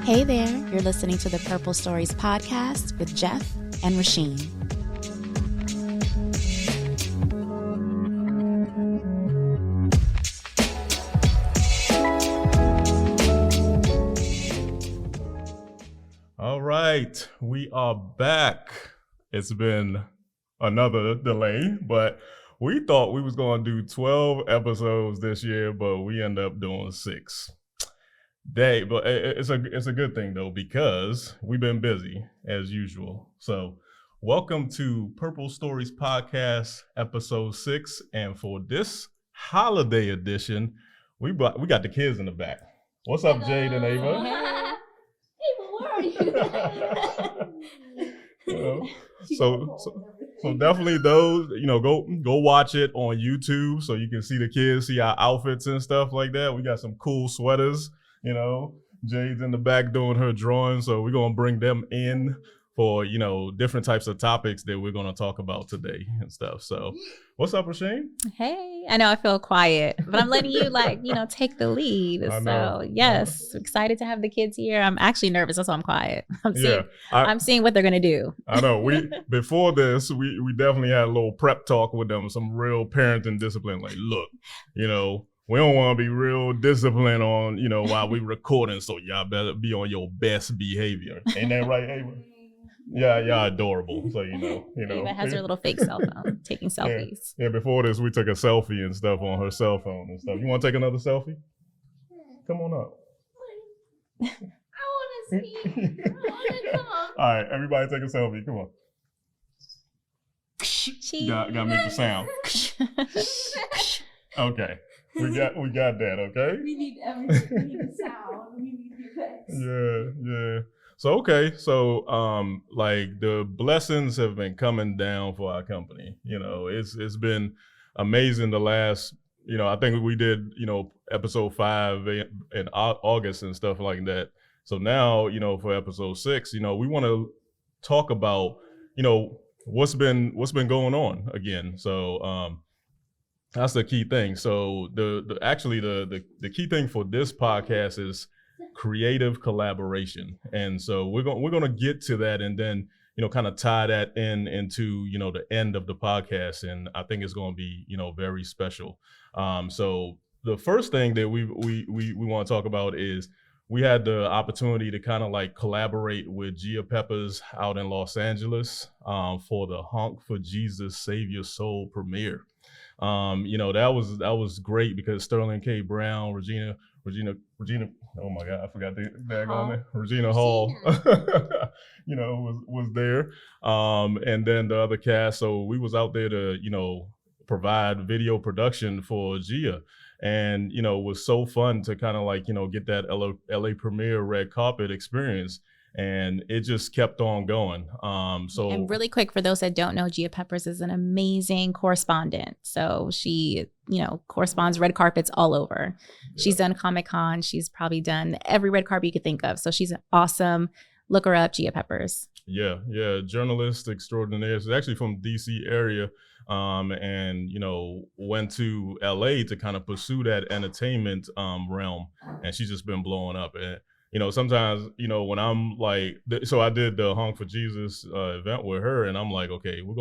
Hey there, you're listening to the Purple Stories podcast with Jeff and Richeen. All right, we are back. It's been another delay, but we thought we was going to do 12 episodes this year, but we end up doing 6. But it's a good thing though, because we've been busy as usual. So welcome to Purple Stories Podcast, episode 6. And for this holiday edition, we got the kids in the back. What's up, Jade and Ava? Hey. Where are you? So definitely those, go watch it on YouTube so you can see the kids, see our outfits and stuff like that. We got some cool sweaters, Jade's in the back doing her drawing. So we're going to bring them in for, different types of topics that we're going to talk about today and stuff. So what's up, Richeen? Hey, I know I feel quiet, but I'm letting you take the lead. So yes, excited to have the kids here. I'm actually nervous. That's why I'm quiet. I'm seeing what they're going to do. I know. Before this, we definitely had a little prep talk with them, some real parenting discipline. Like, look, we don't want to be real disciplined on, while we recording. So y'all better be on your best behavior. Ain't that right, Ava? Yeah, y'all adorable. So Ava has her little fake cell phone, taking selfies. Yeah, before this, we took a selfie and stuff on her cell phone and stuff. You want to take another selfie? Come on up. I want to see. I want to come. All right, everybody take a selfie. Come on. Gotta make the sound. Okay, we got that. Okay. We need everything. We need the sound. We need the effects. Yeah. So the blessings have been coming down for our company. It's been amazing the last, I think we did, episode 5 in August and stuff like that. So now, for episode 6, we want to talk about, what's been going on again. So that's the key thing. So the key thing for this podcast is creative collaboration. And so we're going to get to that and then, kind of tie that into, the end of the podcast. And I think it's going to be, very special. So the first thing that we want to talk about is we had the opportunity to kind of collaborate with Grio Peppers out in Los Angeles for the Honk for Jesus Save Your Soul premiere. That was great because Sterling K. Brown, Regina, oh my God, I forgot the name. Regina Hall, was there. And then the other cast. So we was out there to, provide video production for Gia. And, it was so fun to kind of get that LA premiere red carpet experience. And it just kept on going. And really quick, for those that don't know, Grio Peppers is an amazing correspondent. So she, corresponds red carpets all over. Yeah. She's done Comic-Con. She's probably done every red carpet you could think of. So she's awesome. Look her up, Grio Peppers. Yeah. Journalist extraordinaire. She's actually from DC area. And went to LA to kind of pursue that entertainment realm. And she's just been blowing up. And sometimes, when I'm so I did the Honk for Jesus event with her, and I'm like, okay, I'm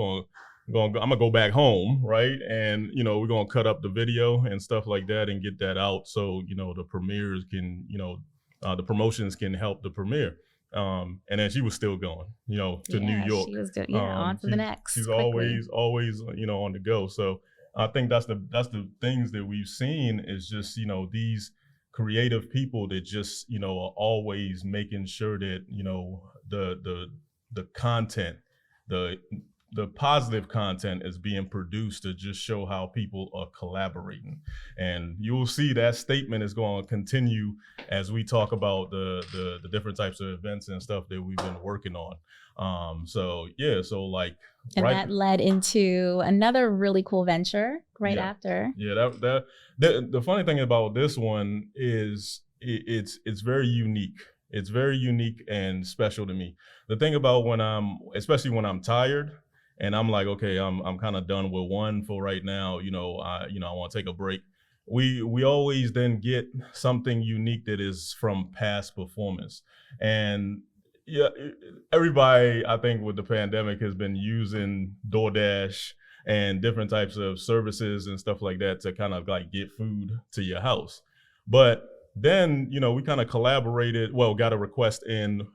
gonna go back home, right? And we're gonna cut up the video and stuff like that and get that out, so the premieres can, the promotions can help the premiere. And then she was still going, to New York. She was good. On to the next. She's always on the go. So I think that's the things that we've seen is just these creative people that just are always making sure that the content, the positive content is being produced to just show how people are collaborating. And you'll see that statement is going to continue as we talk about the different types of events and stuff that we've been working on. That led into another really cool venture after. Yeah, the funny thing about this one is it's very unique. It's very unique and special to me. The thing about especially when I'm tired and I'm like, okay, I'm kind of done with one for right now. I want to take a break. we always then get something unique that is from past performance. And yeah, everybody, I think, with the pandemic has been using DoorDash and different types of services and stuff like that to kind of like get food to your house. But then, we kind of collaborated, well, got a request in,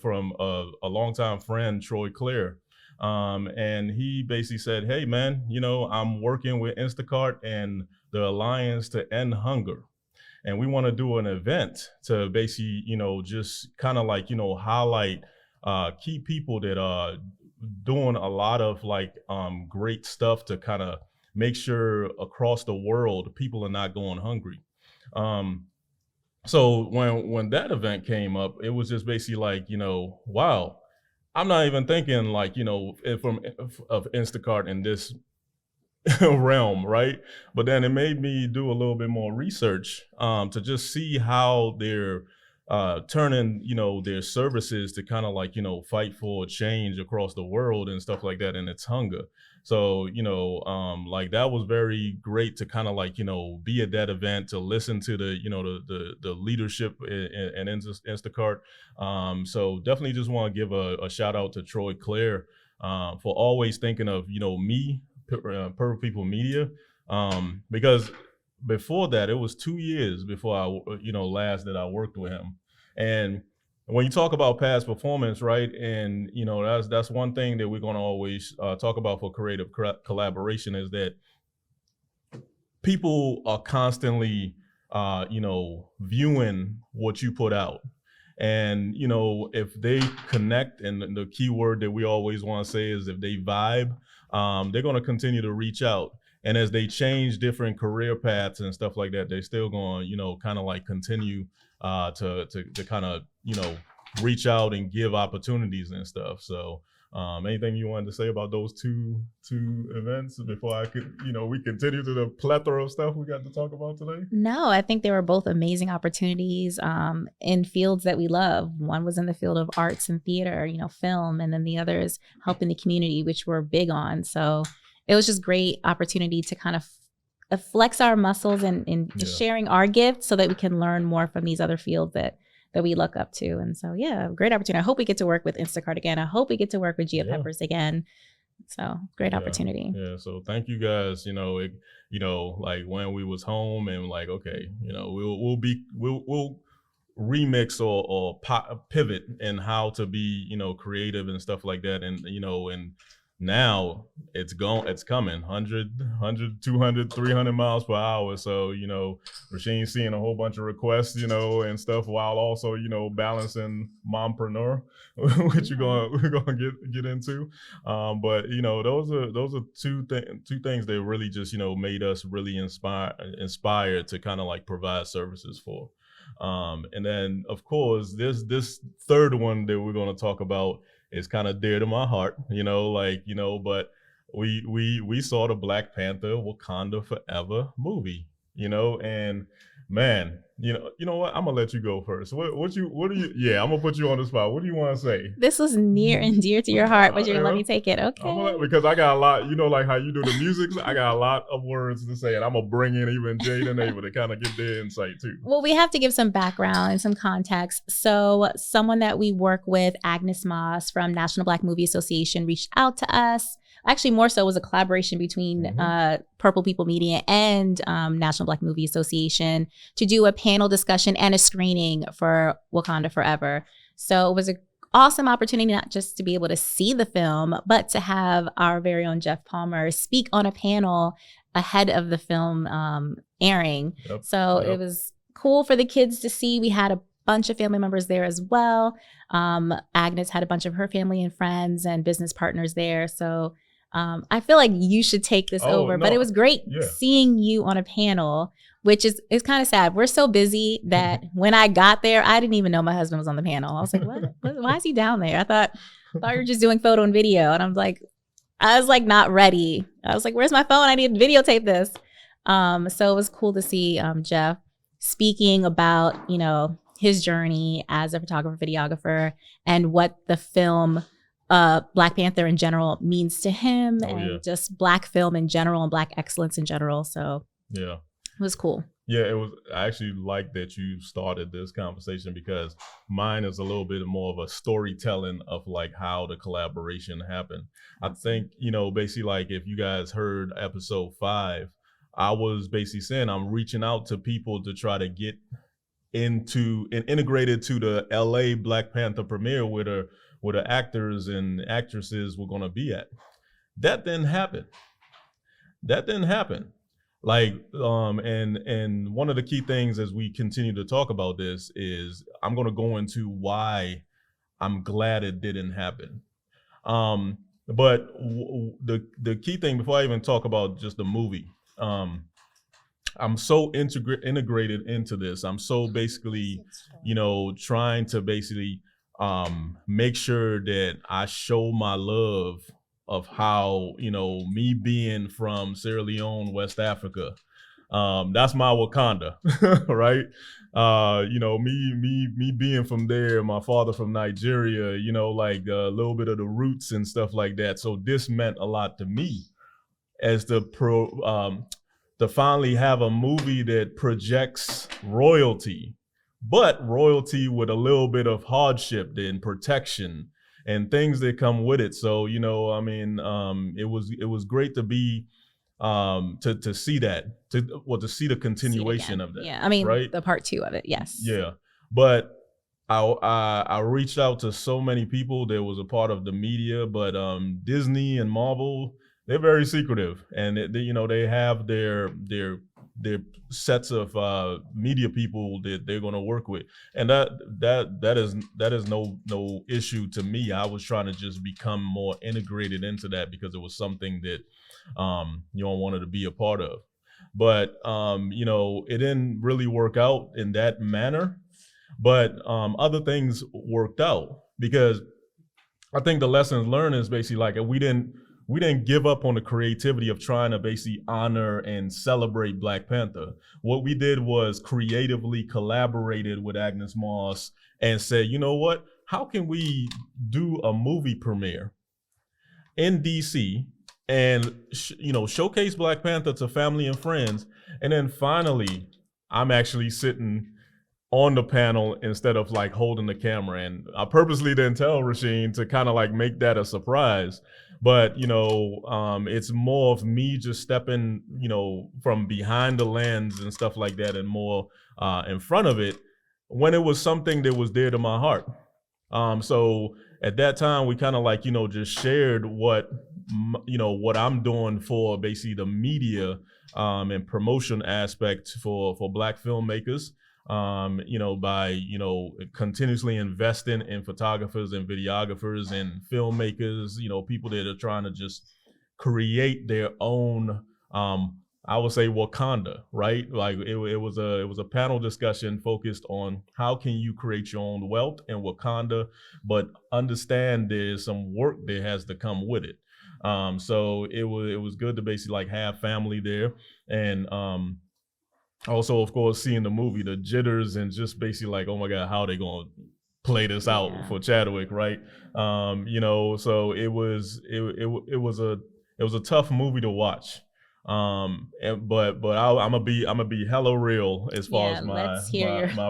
from a longtime friend, Troy Claire. And he basically said, hey, man, I'm working with Instacart and the Alliance to End Hunger. And we want to do an event to basically, just kind of like, highlight key people that are doing a lot of like great stuff to kind of make sure across the world people are not going hungry. So when that event came up, it was just basically like, wow, I'm not even thinking like, of Instacart in this realm, right? But then it made me do a little bit more research to just see how they're turning, their services to kind of like, fight for change across the world and stuff like that, and it's hunger. So, like that was very great to kind of like, be at that event, to listen to the, the leadership in Instacart. So definitely just want to give a shout out to Troy Claire for always thinking of, me, Purple People Media, because before that, it was 2 years before I, last that I worked with him. And when you talk about past performance, right, and that's one thing that we're going to always talk about for creative collaboration, is that people are constantly, viewing what you put out. And, if they connect, and the key word that we always want to say is if they vibe, they're going to continue to reach out. And as they change different career paths and stuff like that, they're still going, kind of like continue to kind of, reach out and give opportunities and stuff. So anything you wanted to say about those two events before I could, we continue to the plethora of stuff we got to talk about today? No, I think they were both amazing opportunities in fields that we love. One was in the field of arts and theater, film, and then the other is helping the community, which we're big on. So it was just great opportunity to kind of flex our muscles and sharing our gift so that we can learn more from these other fields that we look up to. And so, yeah, great opportunity. I hope we get to work with Instacart again. I hope we get to work with Grio Peppers again. So great opportunity. Yeah. So thank you guys. Like when we was home and like, okay, we'll remix or pivot in how to be, creative and stuff like that. And, and now it's coming 100, 200, 300 miles per hour. So, Richeen seeing a whole bunch of requests, and stuff, while also, balancing mompreneur, which we're gonna get into. But those are two things that really just, made us really inspired to kind of like provide services for. And then of course this third one that we're going to talk about is kind of dear to my heart, but we saw the Black Panther Wakanda Forever movie, and man, you know what? I'm gonna let you go first. What do you? Yeah, I'm gonna put you on the spot. What do you want to say? This was near and dear to your heart, but you're gonna let me take it, okay? Because I got a lot, like how you do the music. I got a lot of words to say, and I'm gonna bring in even Jade and Ava to kind of get their insight too. Well, we have to give some background and some context. So, someone that we work with, Agnes Moss from National Black Movie Association, reached out to us. Actually, more so, it was a collaboration between Purple People Media and National Black Movie Association to do a panel discussion and a screening for Wakanda Forever. So it was an awesome opportunity, not just to be able to see the film, but to have our very own Jeff Palmer speak on a panel ahead of the film airing. So it was cool for the kids to see. We had a bunch of family members there as well. Agnes had a bunch of her family and friends and business partners there. So I feel like you should take this over, but it was great seeing you on a panel, which is kind of sad. We're so busy that when I got there, I didn't even know my husband was on the panel. I was like, what? Why is he down there? I thought you were just doing photo and video. And I was like not ready. I was like, where's my phone? I need to videotape this. So it was cool to see Jeff speaking about, his journey as a photographer, videographer, and what the film Black Panther in general means to him, just Black film in general and Black excellence in general. So It was cool. Yeah, it was. I actually like that you started this conversation because mine is a little bit more of a storytelling of like how the collaboration happened. I think, basically like if you guys heard episode 5, I was basically saying I'm reaching out to people to try to get into and integrated to the LA Black Panther premiere where the actors and actresses were gonna be at. That didn't happen. Like, and one of the key things as we continue to talk about this is I'm gonna go into why I'm glad it didn't happen. But the key thing before I even talk about just the movie, I'm so integrated into this. I'm so basically, trying to basically make sure that I show my love of how, me being from Sierra Leone, West Africa, that's my Wakanda, right? Me being from there, my father from Nigeria, like a little bit of the roots and stuff like that. So this meant a lot to me as to finally have a movie that projects royalty, but royalty with a little bit of hardship and protection and things that come with it. So, it was great to be to see that, to see the continuation of that. Yeah, I mean, right? the part 2 of it, yes. Yeah, but I reached out to so many people that was a part of the media, but Disney and Marvel, they're very secretive, and they have their sets of media people that they're going to work with, and that is no issue to me. I was trying to just become more integrated into that because it was something that wanted to be a part of, but it didn't really work out in that manner. But other things worked out because I think the lessons learned is basically like we didn't give up on the creativity of trying to basically honor and celebrate Black Panther. What we did was creatively collaborated with Agnes Moss and said, you know what? How can we do a movie premiere in DC and showcase Black Panther to family and friends? And then finally, I'm actually sitting on the panel instead of like holding the camera. And I purposely didn't tell Richeen to kind of like make that a surprise. But, it's more of me just stepping, from behind the lens and stuff like that and more in front of it when it was something that was dear to my heart. So at that time, we kind of like, just shared what I'm doing for basically the media and promotion aspect for Black filmmakers. By continuously investing in photographers and videographers and filmmakers, people that are trying to just create their own, I would say Wakanda, right? Like it was a panel discussion focused on how can you create your own wealth in Wakanda, but understand there's some work that has to come with it. So it was good to basically like have family there, and also, of course, seeing the movie, the jitters and just basically like, oh my God, how are they going to play this out for Chadwick, right? So it was a tough movie to watch. But I'm gonna be hella real as far as my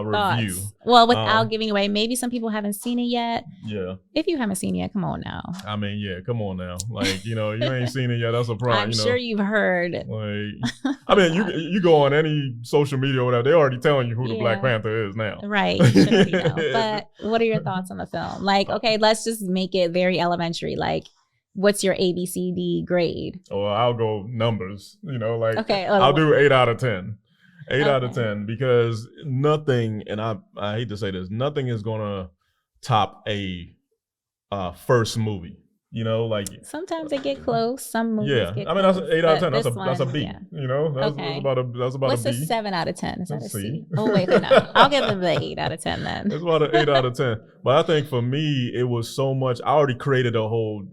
review. Well, without giving away, maybe some people haven't seen it yet. Yeah. If you haven't seen it yet, come on now. I mean, yeah, come on now. Like, you ain't seen it yet. That's a problem. I'm sure you've heard. Like, I mean, you go on any social media or whatever, they're already telling you who the Black Panther is now. Right. But what are your thoughts on the film? Like, okay, let's just make it very elementary. Like, what's your ABCD grade? Well, I'll go numbers, okay, I'll do 8 out of 10. 8 out of 10, because nothing, and I hate to say this, nothing is gonna top a first movie. Sometimes they get close. Some movies get I mean, that's close, 8 out of 10. That's a B. Yeah. That's about What's a B. a 7 out of 10? Is that a That's C? C. Oh wait, no. I'll give them the 8 out of 10 then. It's about an 8 out of 10. But I think for me, it was so much. I already created a whole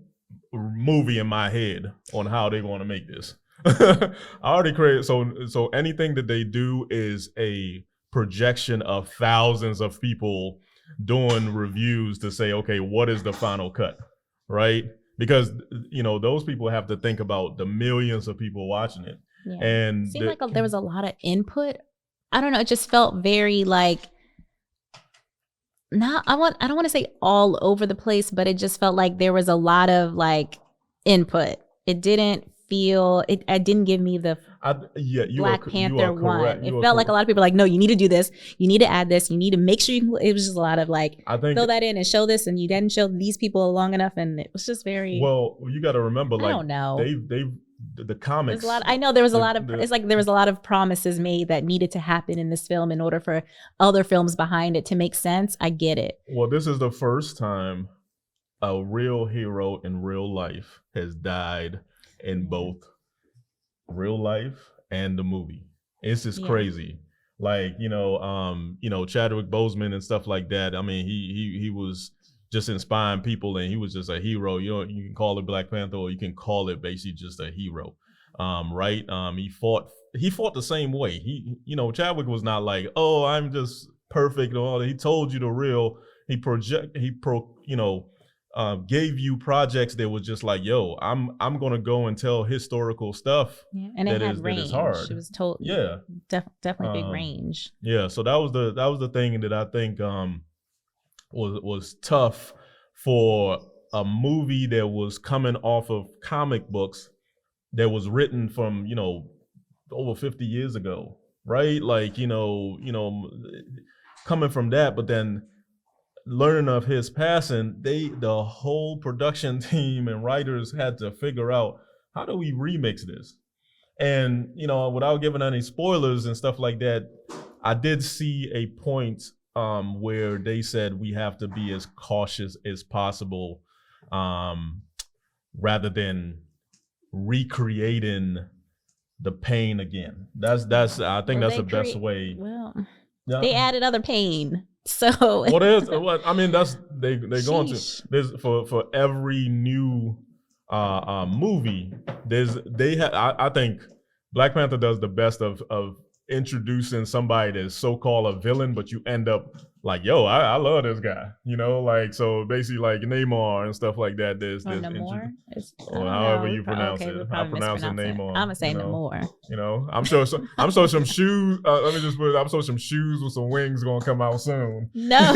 movie in my head on how they want to make this. I already created, so anything that they do is a projection of thousands of people doing reviews to say, okay, what is the final cut, right? Because those people have to think about the millions of people watching it. Yeah. And Seemed like there was a lot of input. I don't know. It just felt very like I don't want to say all over the place, but it just felt like there was a lot of like input. It didn't feel I didn't give me the Black Panther one. It felt like a lot of people were like, no, you need to do this. You need to add this. You need to make sure you can. It was just a lot of like, I think, fill that in and show this, and you didn't show these people long enough, and it was just very. Well, you got to remember, like, I don't know. The comics. I know there was a lot of. It's like there was a lot of promises made that needed to happen in this film in order for other films behind it to make sense. I get it. Well, this is the first time a real hero in real life has died in both real life and the movie. It's just crazy. Like, Chadwick Boseman and stuff like that. I mean, he was just inspiring people, and he was just a hero. You can call it Black Panther, or you can call it basically just a hero. Right? He fought the same way. Chadwick was not like, oh, I'm just perfect and all that. He told you the real. Gave you projects that was just like, yo, I'm gonna go and tell historical stuff. Yeah, and it had range. That is hard. It was told. Yeah, definitely big range. Yeah, so that was the thing that I think was tough for a movie that was coming off of comic books that was written from over 50 years ago, right? Like coming from that, but then learning of his passing, the whole production team and writers had to figure out, how do we remix this? And without giving any spoilers and stuff like that, I did see a point where they said we have to be as cautious as possible, rather than recreating the pain again. That's I think that's the best way. Well, they added other pain. So I mean, that's they going to there's for every new movie. I think Black Panther does the best of introducing somebody that's so-called a villain, but you end up like, yo, I love this guy, like, so basically like Namor and stuff like that. There's Namor, or however you pronounce it. I pronounce it Namor. I'm gonna say Namor. I'm sure some shoes. Let me just put it. I'm sure some shoes with some wings gonna come out soon. No,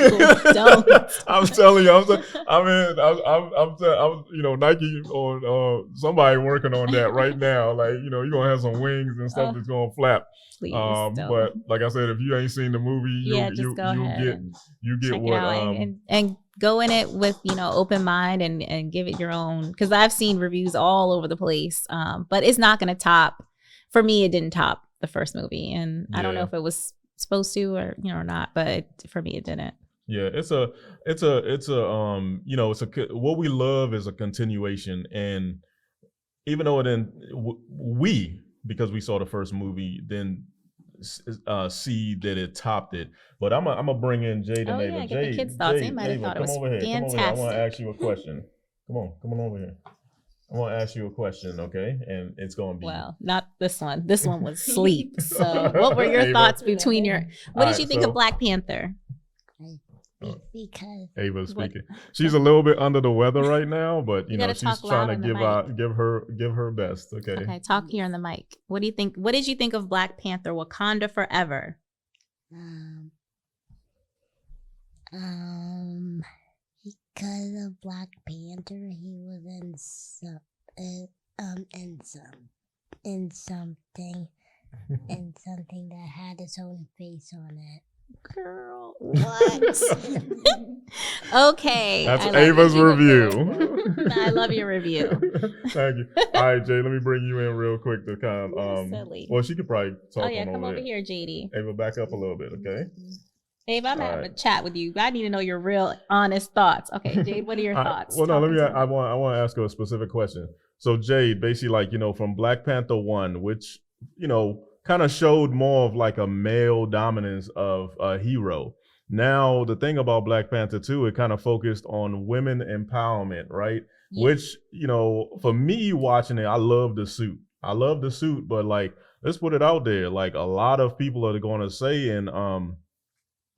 don't. I'm telling you. Nike or somebody working on that right now. Like, you're gonna have some wings and stuff that's gonna flap. Please but like I said, if you ain't seen the movie, you get what and go in it with open mind and give it your own, because I've seen reviews all over the place, but it's not going to top. For me, it didn't top the first movie, and I don't know if it was supposed to or not, but for me it didn't. Yeah, what we love is a continuation, and even though it didn't, because we saw the first movie, then see that it topped it. But I'm gonna bring in Jade and Ava. Jade, the kids' thoughts. They might have thought it was fantastic. I want to ask you a question. Come on over here. I want to ask you a question, okay? And it's gonna be not this one. This one was sleep. So, what were your thoughts between your? What did you think of Black Panther? Because Ava's speaking. She's a little bit under the weather right now, but she's trying to give her best. Okay, talk here on the mic. What do you think? What did you think of Black Panther: Wakanda Forever? Because of Black Panther, he was in something that had his own face on it. Girl, what? Okay. That's Ava's review. I love your review. Thank you. All right, Jay, let me bring you in real quick to kind of silly. Well, she could probably talk. Come over here, JD. Ava, back up a little bit, okay? Ava, I'm having a chat with you. I need to know your real honest thoughts. Okay, Jade, what are your thoughts? Well, no, I want to ask her a specific question. So Jade, basically from Black Panther 1, which, kind of showed more of like a male dominance of a hero. Now, the thing about Black Panther 2, it kind of focused on women empowerment, right? Yeah. Which, for me watching it, I love the suit. But like, let's put it out there. Like, a lot of people are going to say and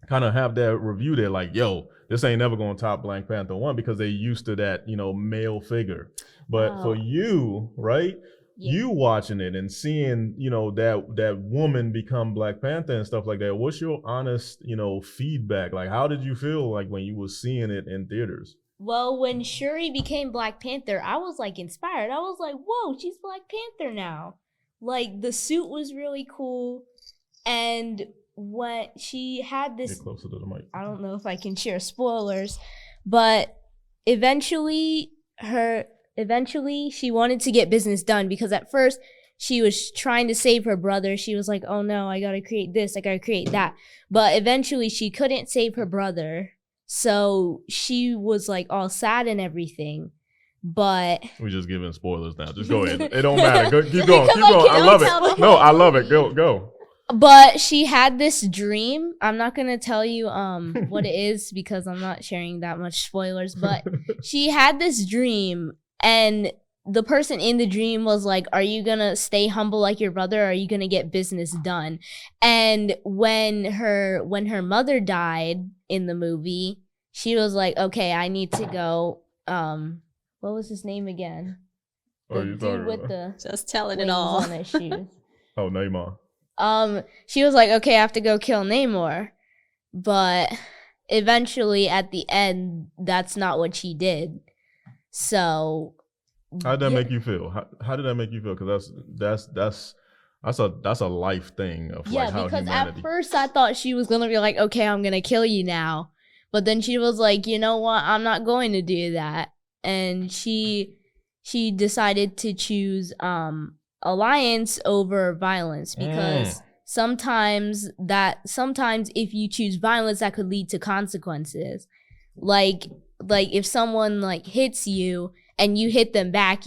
kind of have that review there like, yo, this ain't never going to top Black Panther 1 because they used to that, male figure. But for you, right? you watching it and seeing, you know, that woman become Black Panther and stuff like that, what's your honest, you know, feedback? Like, how did you feel like when you were seeing it in theaters? Well, when Shuri became Black Panther, I was like inspired. I was like, whoa, she's Black Panther now. Like, the suit was really cool. And when she had this, Get closer to the mic. I don't know if I can share spoilers, but eventually she wanted to get business done, because at first she was trying to save her brother. She was like, oh no, I gotta create this, I gotta create that. But eventually she couldn't save her brother. So she was like all sad and everything. But we're just giving spoilers now. Just go ahead. It don't matter. Keep going. Keep Like, going. I love it. No, I love it. Go. But she had this dream. I'm not gonna tell you what it is, because I'm not sharing that much spoilers. But she had this dream, and the person in the dream was like, are you gonna stay humble like your brother, or are you gonna get business done? And when her mother died in the movie, she was like, okay, I need to go. What was his name again? The dude with the just telling wings it all on his shoes. Oh, Neymar. She was like, okay, I have to go kill Namor. But eventually at the end, that's not what she did. So how did that make you feel? How did that make you feel? Because that's a life thing of like how because humanity. At first I thought she was gonna be like, okay, I'm gonna kill you now. But then she was like, you know what? I'm not going to do that. And she decided to choose alliance over violence, because sometimes if you choose violence, that could lead to consequences. Like if someone like hits you and you hit them back,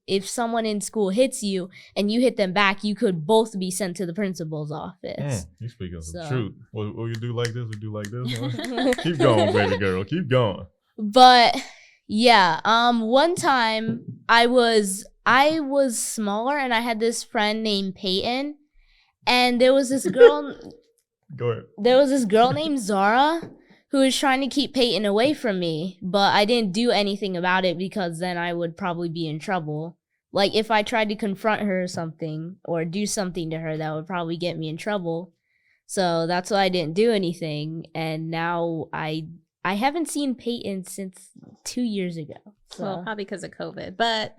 if someone in school hits you and you hit them back, you could both be sent to the principal's office. You speaking some truth. Will you do like this? We do like this. Huh? Keep going, baby girl. Keep going. But yeah, one time I was smaller, and I had this friend named Peyton, and there was this girl. Go ahead. There was this girl named Zara who was trying to keep Peyton away from me, but I didn't do anything about it, because then I would probably be in trouble. Like, if I tried to confront her or something, or do something to her, that would probably get me in trouble. So that's why I didn't do anything, and now I haven't seen Peyton since 2 years ago. So. Well, probably because of COVID. But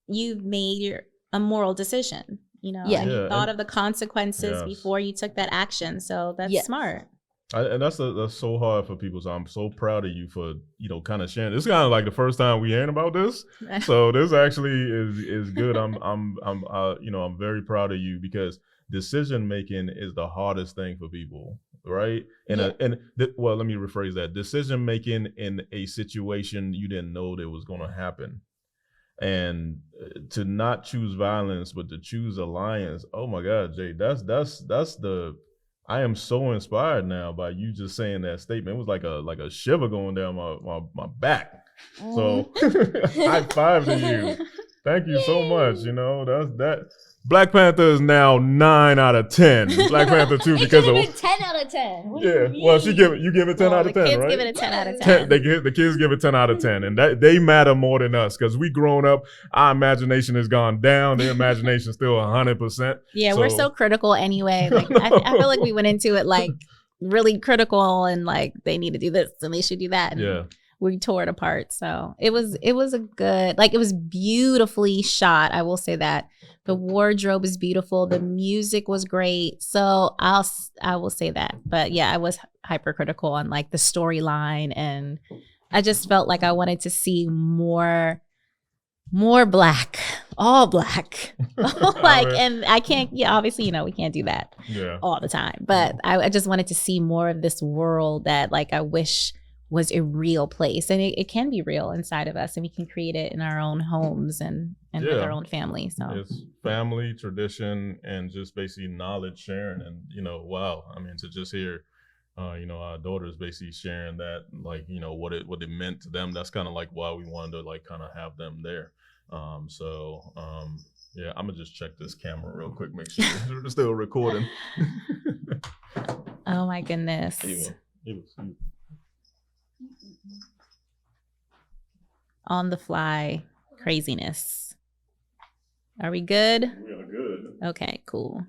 you've made a moral decision, you know, yeah. and you thought of the consequences before you took that action. So that's smart. And that's so hard for people. So I'm so proud of you for, you know, kind of sharing. This is kind of like the first time we hearing about this. So this actually is good. I'm very proud of you, because decision making is the hardest thing for people, right? Let me rephrase that. Decision making in a situation you didn't know that was going to happen, and to not choose violence but to choose alliance. Oh my God, Jay, that's the. I am so inspired now by you just saying that statement. It was like a shiver going down my back. So high five to you. Thank you so much. You know, that Black Panther is now 9 out of 10. Black Panther 2 because of 10 out of 10. Yeah. Well, you give it 10 out of 10, right? The kids give it a 10 out of 10. The kids give it 10 out of 10, and that they matter more than us, because we grown up. Our imagination has gone down. Their imagination still 100%. Yeah, we're so critical anyway. Like I feel like we went into it like really critical, and like they need to do this and they should do that. And we tore it apart. So it was a good, like, it was beautifully shot. I will say that. The wardrobe is beautiful. The music was great. So I will say that. But yeah, I was hypercritical on like the storyline, and I just felt like I wanted to see more black, all black. And I can't, obviously, you know, we can't do that all the time. But I just wanted to see more of this world that like I wish was a real place, and it can be real inside of us, and we can create it in our own homes and with our own family. So it's family, tradition, and just basically knowledge sharing. And you know, wow, I mean, to just hear our daughters basically sharing that, like, you know, what it meant to them. That's kind of like why we wanted to like kind of have them there. Yeah, I'm gonna just check this camera real quick, make sure it's still recording. Oh my goodness. On the fly craziness. Are we good? We are good. Okay, cool.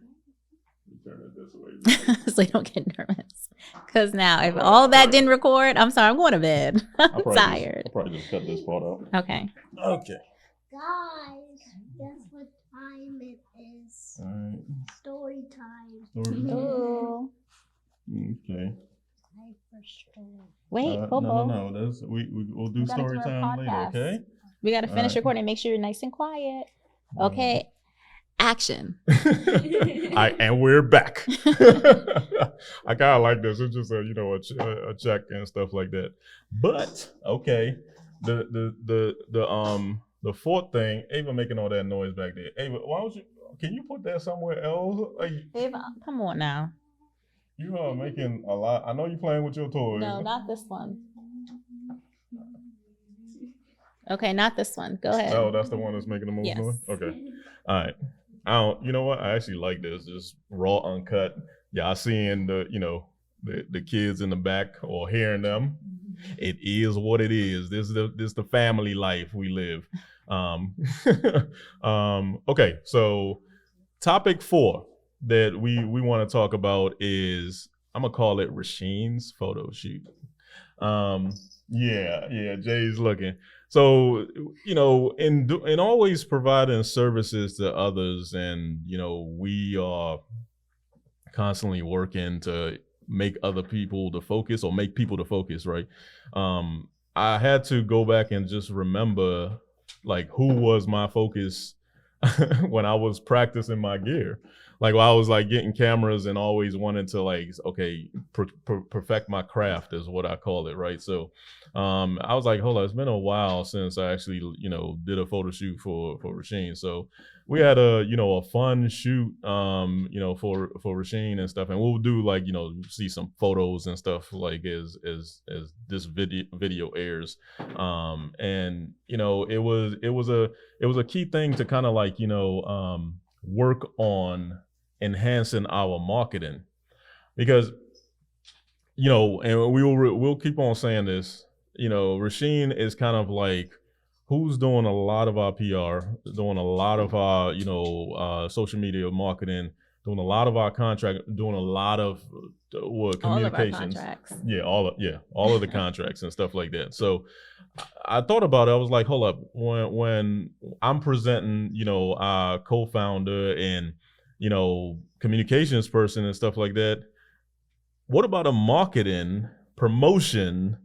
Turn it this way. So you don't get nervous. Because now, if all that didn't record, I'm sorry, I'm going to bed. I'm tired. I'll probably just cut this part out. Okay. Okay. Guys, guess what time it is? All right. Story time. Story time. Ooh. Okay. Time for story. Wait, Popo. No. We'll do We gotta story do our time later, podcast. okay? We got to finish Alright. recording and make sure you're nice and quiet. Okay. Action. And we're back. I kind of like this. It's just a check and stuff like that. But okay, the fourth thing, Ava making all that noise back there. Ava, why don't you? Can you put that somewhere else? Like, Ava, come on now. you are making a lot. I know you're playing with your toys. No, not this one. Okay, not this one. Go ahead. Oh, that's the one that's making the most Yes. noise. Okay, all right. You know what? I actually like this. Just raw, uncut. Y'all seeing the kids in the back or hearing them. It is what it is. This is the family life we live. Okay, so topic 4 that we want to talk about is, I'm gonna call it Richeen's photo shoot. Yeah, Jay's looking. So, in always providing services to others, and, we are constantly working to make other people the focus, or make people the focus, right? I had to go back and just remember, like, who was my focus when I was practicing my gear. Like, while I was like getting cameras and always wanted to perfect my craft is what I call it, right? So I was like, hold on, it's been a while since I actually, did a photo shoot for Richeen. So we had a fun shoot, for Richeen and stuff. And we'll do see some photos and stuff like as this video airs. And it was a key thing to kind of work on enhancing our marketing, because and we'll keep on saying this, Richeen is kind of like who's doing a lot of our PR, doing a lot of our social media marketing, doing a lot of our contract, doing a lot of communications. All of the contracts and stuff like that. So I thought about it. I was like, hold up, when I'm presenting, our co-founder and communications person and stuff like that, what about a marketing promotion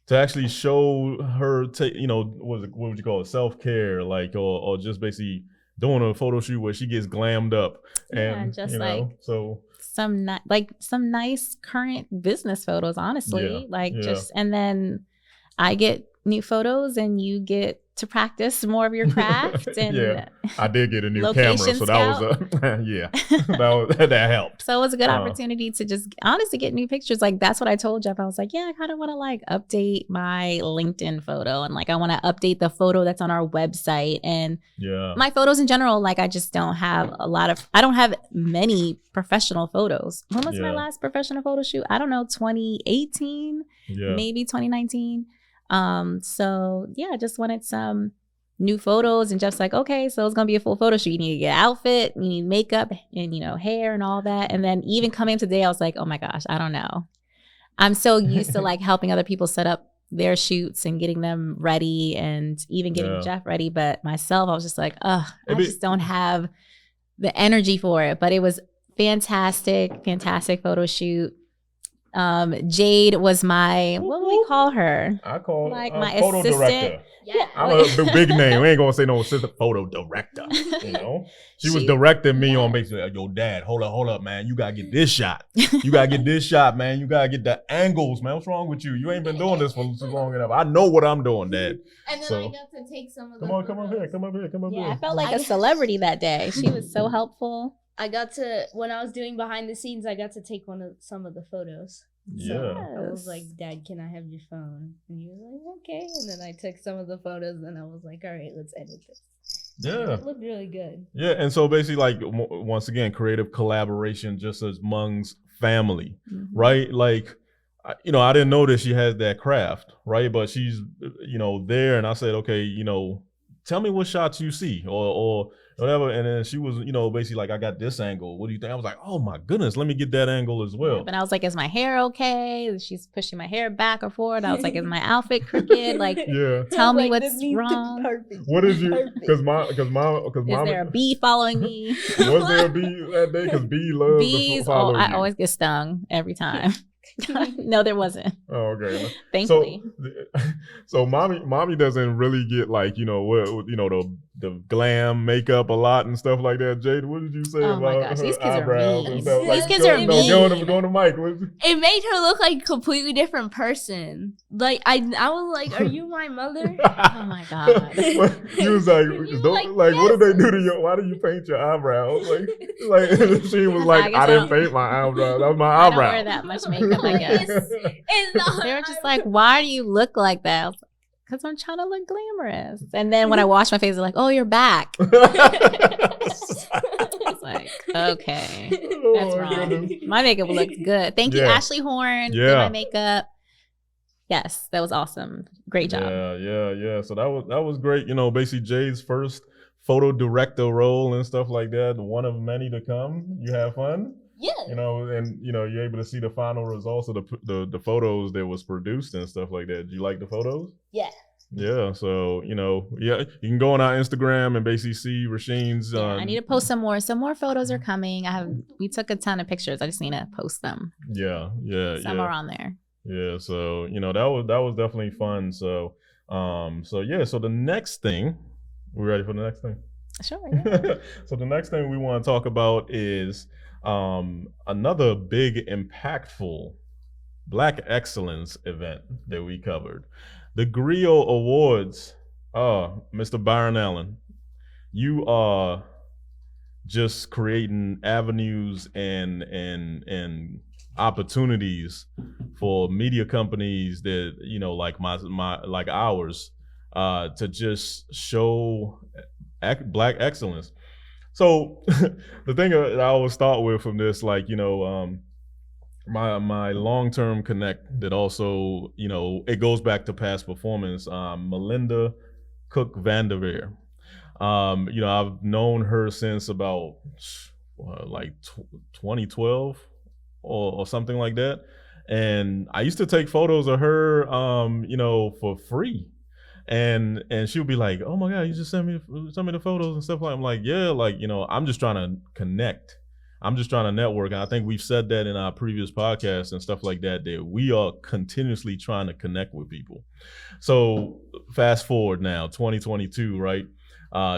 to actually show her what would you call it, self-care, or just basically doing a photo shoot where she gets glammed up, and just so some nice current business photos, honestly. And then I get new photos and you get to practice more of your craft. And I did get a new camera, so that was that helped. So it was a good opportunity to just honestly get new pictures. Like, that's what I told Jeff. I was like, I kind of want to update my LinkedIn photo, and I want to update the photo that's on our website, and my photos in general. I just don't have I don't have many professional photos. When was my last professional photo shoot? I don't know, 2018, maybe 2019. So I just wanted some new photos, and Jeff's like, okay, so it's gonna be a full photo shoot. You need to get an outfit, you need makeup, and hair and all that. And then even coming today, I was like, oh my gosh, I don't know. I'm so used to helping other people set up their shoots and getting them ready, and even getting Jeff ready. But myself, I was just like, I just don't have the energy for it. But it was fantastic photo shoot. Jade was my, what would we call her? I call my photo assistant. Director. Yeah. I'm a big name. We ain't gonna say no assistant, photo director. She was directing me on basically, yo, Dad, hold up, man. You gotta get this shot. You gotta get this shot, man. You gotta get the angles, man. What's wrong with you? You ain't been doing this for too long enough. I know what I'm doing, Dad. And then I got to take some of the come up here. I felt like a celebrity that day. She was so helpful. I got to, when I was doing behind the scenes, I got to take some of the photos. I was like, Dad, can I have your phone? And he was like, okay. And then I took some of the photos, and I was like, all right, let's edit this. It looked really good. Yeah, and so basically, once again, creative collaboration just amongst family, right? I didn't know that she has that craft, right? But she's, there, and I said, okay, tell me what shots you see, or whatever. And then she was, basically like, I got this angle. What do you think? I was like, oh my goodness, let me get that angle as well. And I was like, is my hair okay? She's pushing my hair back or forward. I was like, is my outfit crooked? Like, tell me what's wrong. What did you? Because is there a bee following me? Was there a bee that day? Because bee loves bees. to follow you. I always get stung every time. No, there wasn't. Oh, okay. Thankfully. So mommy doesn't really get like, the glam makeup a lot and stuff like that. Jade, what did you say Oh my about gosh, her these kids are eyebrows mean. and stuff? These kids are mean. Go to Mike. It made her look like a completely different person. Like I was like, "Are you my mother?" Oh my god. He was like, what did they do to you? Why do you paint your eyebrows? Like she was like, I didn't paint my eyebrows. That was my I don't eyebrow. wear that much makeup, I guess. They were just like, why do you look like that? Because I'm trying to look glamorous. And then when I wash my face, they're like, oh, you're back. It's like, okay, that's wrong. My makeup looks good. Thank you, Ashley Horn. Did my makeup. Yes, that was awesome. Great job. Yeah. So that was great. Basically Jay's first photo director role and stuff like that. One of many to come. You have fun. Yeah. And you're able to see the final results of the photos that was produced and stuff like that. Did you like the photos? Yeah. Yeah. So, you can go on our Instagram and basically see Richeen's. I need to post some more. Some more photos are coming. We took a ton of pictures. I just need to post them. Yeah. Some are on there. Yeah. So, that was definitely fun. So, so the next thing, we ready for the next thing? Sure. Yeah. So the next thing we want to talk about is another big, impactful Black excellence event that we covered. The Grio Awards. Mr. Byron Allen, you are just creating avenues and opportunities for media companies that, like ours, to just show Black excellence. So the thing that I always start with from this, my long-term connect that also, it goes back to past performance, Melinda Cook Vanderveer. I've known her since about 2012 or something like that. And I used to take photos of her, for free. And she would be like, oh my God, you just send me the photos and stuff. I'm like, yeah, I'm just trying to connect. I'm just trying to network. And I think we've said that in our previous podcasts and stuff like that we are continuously trying to connect with people. So fast forward now, 2022, right?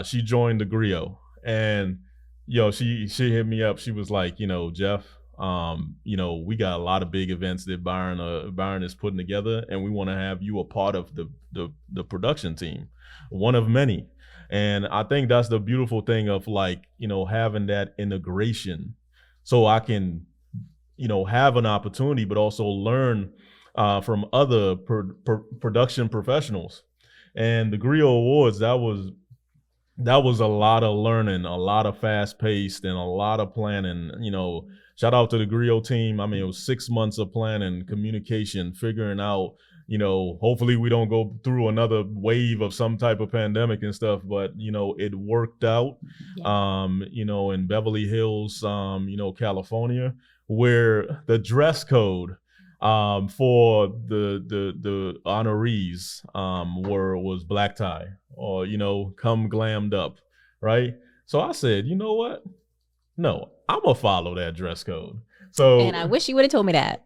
She joined the Grio, and she hit me up. She was like, Jeff, we got a lot of big events that Byron is putting together, and we want to have you a part of the production team, one of many. And I think that's the beautiful thing of having that integration, so I can, have an opportunity, but also learn from other production professionals. And the Grio Awards, that was a lot of learning, a lot of fast paced, and a lot of planning. Shout out to the Grio team. I mean, it was 6 months of planning, communication, figuring out, hopefully we don't go through another wave of some type of pandemic and stuff, but, it worked out, in Beverly Hills, California, where the dress code for the honorees was black tie, or, come glammed up, right? So I said, you know what? No, I'm gonna follow that dress code. So, and I wish you would have told me that.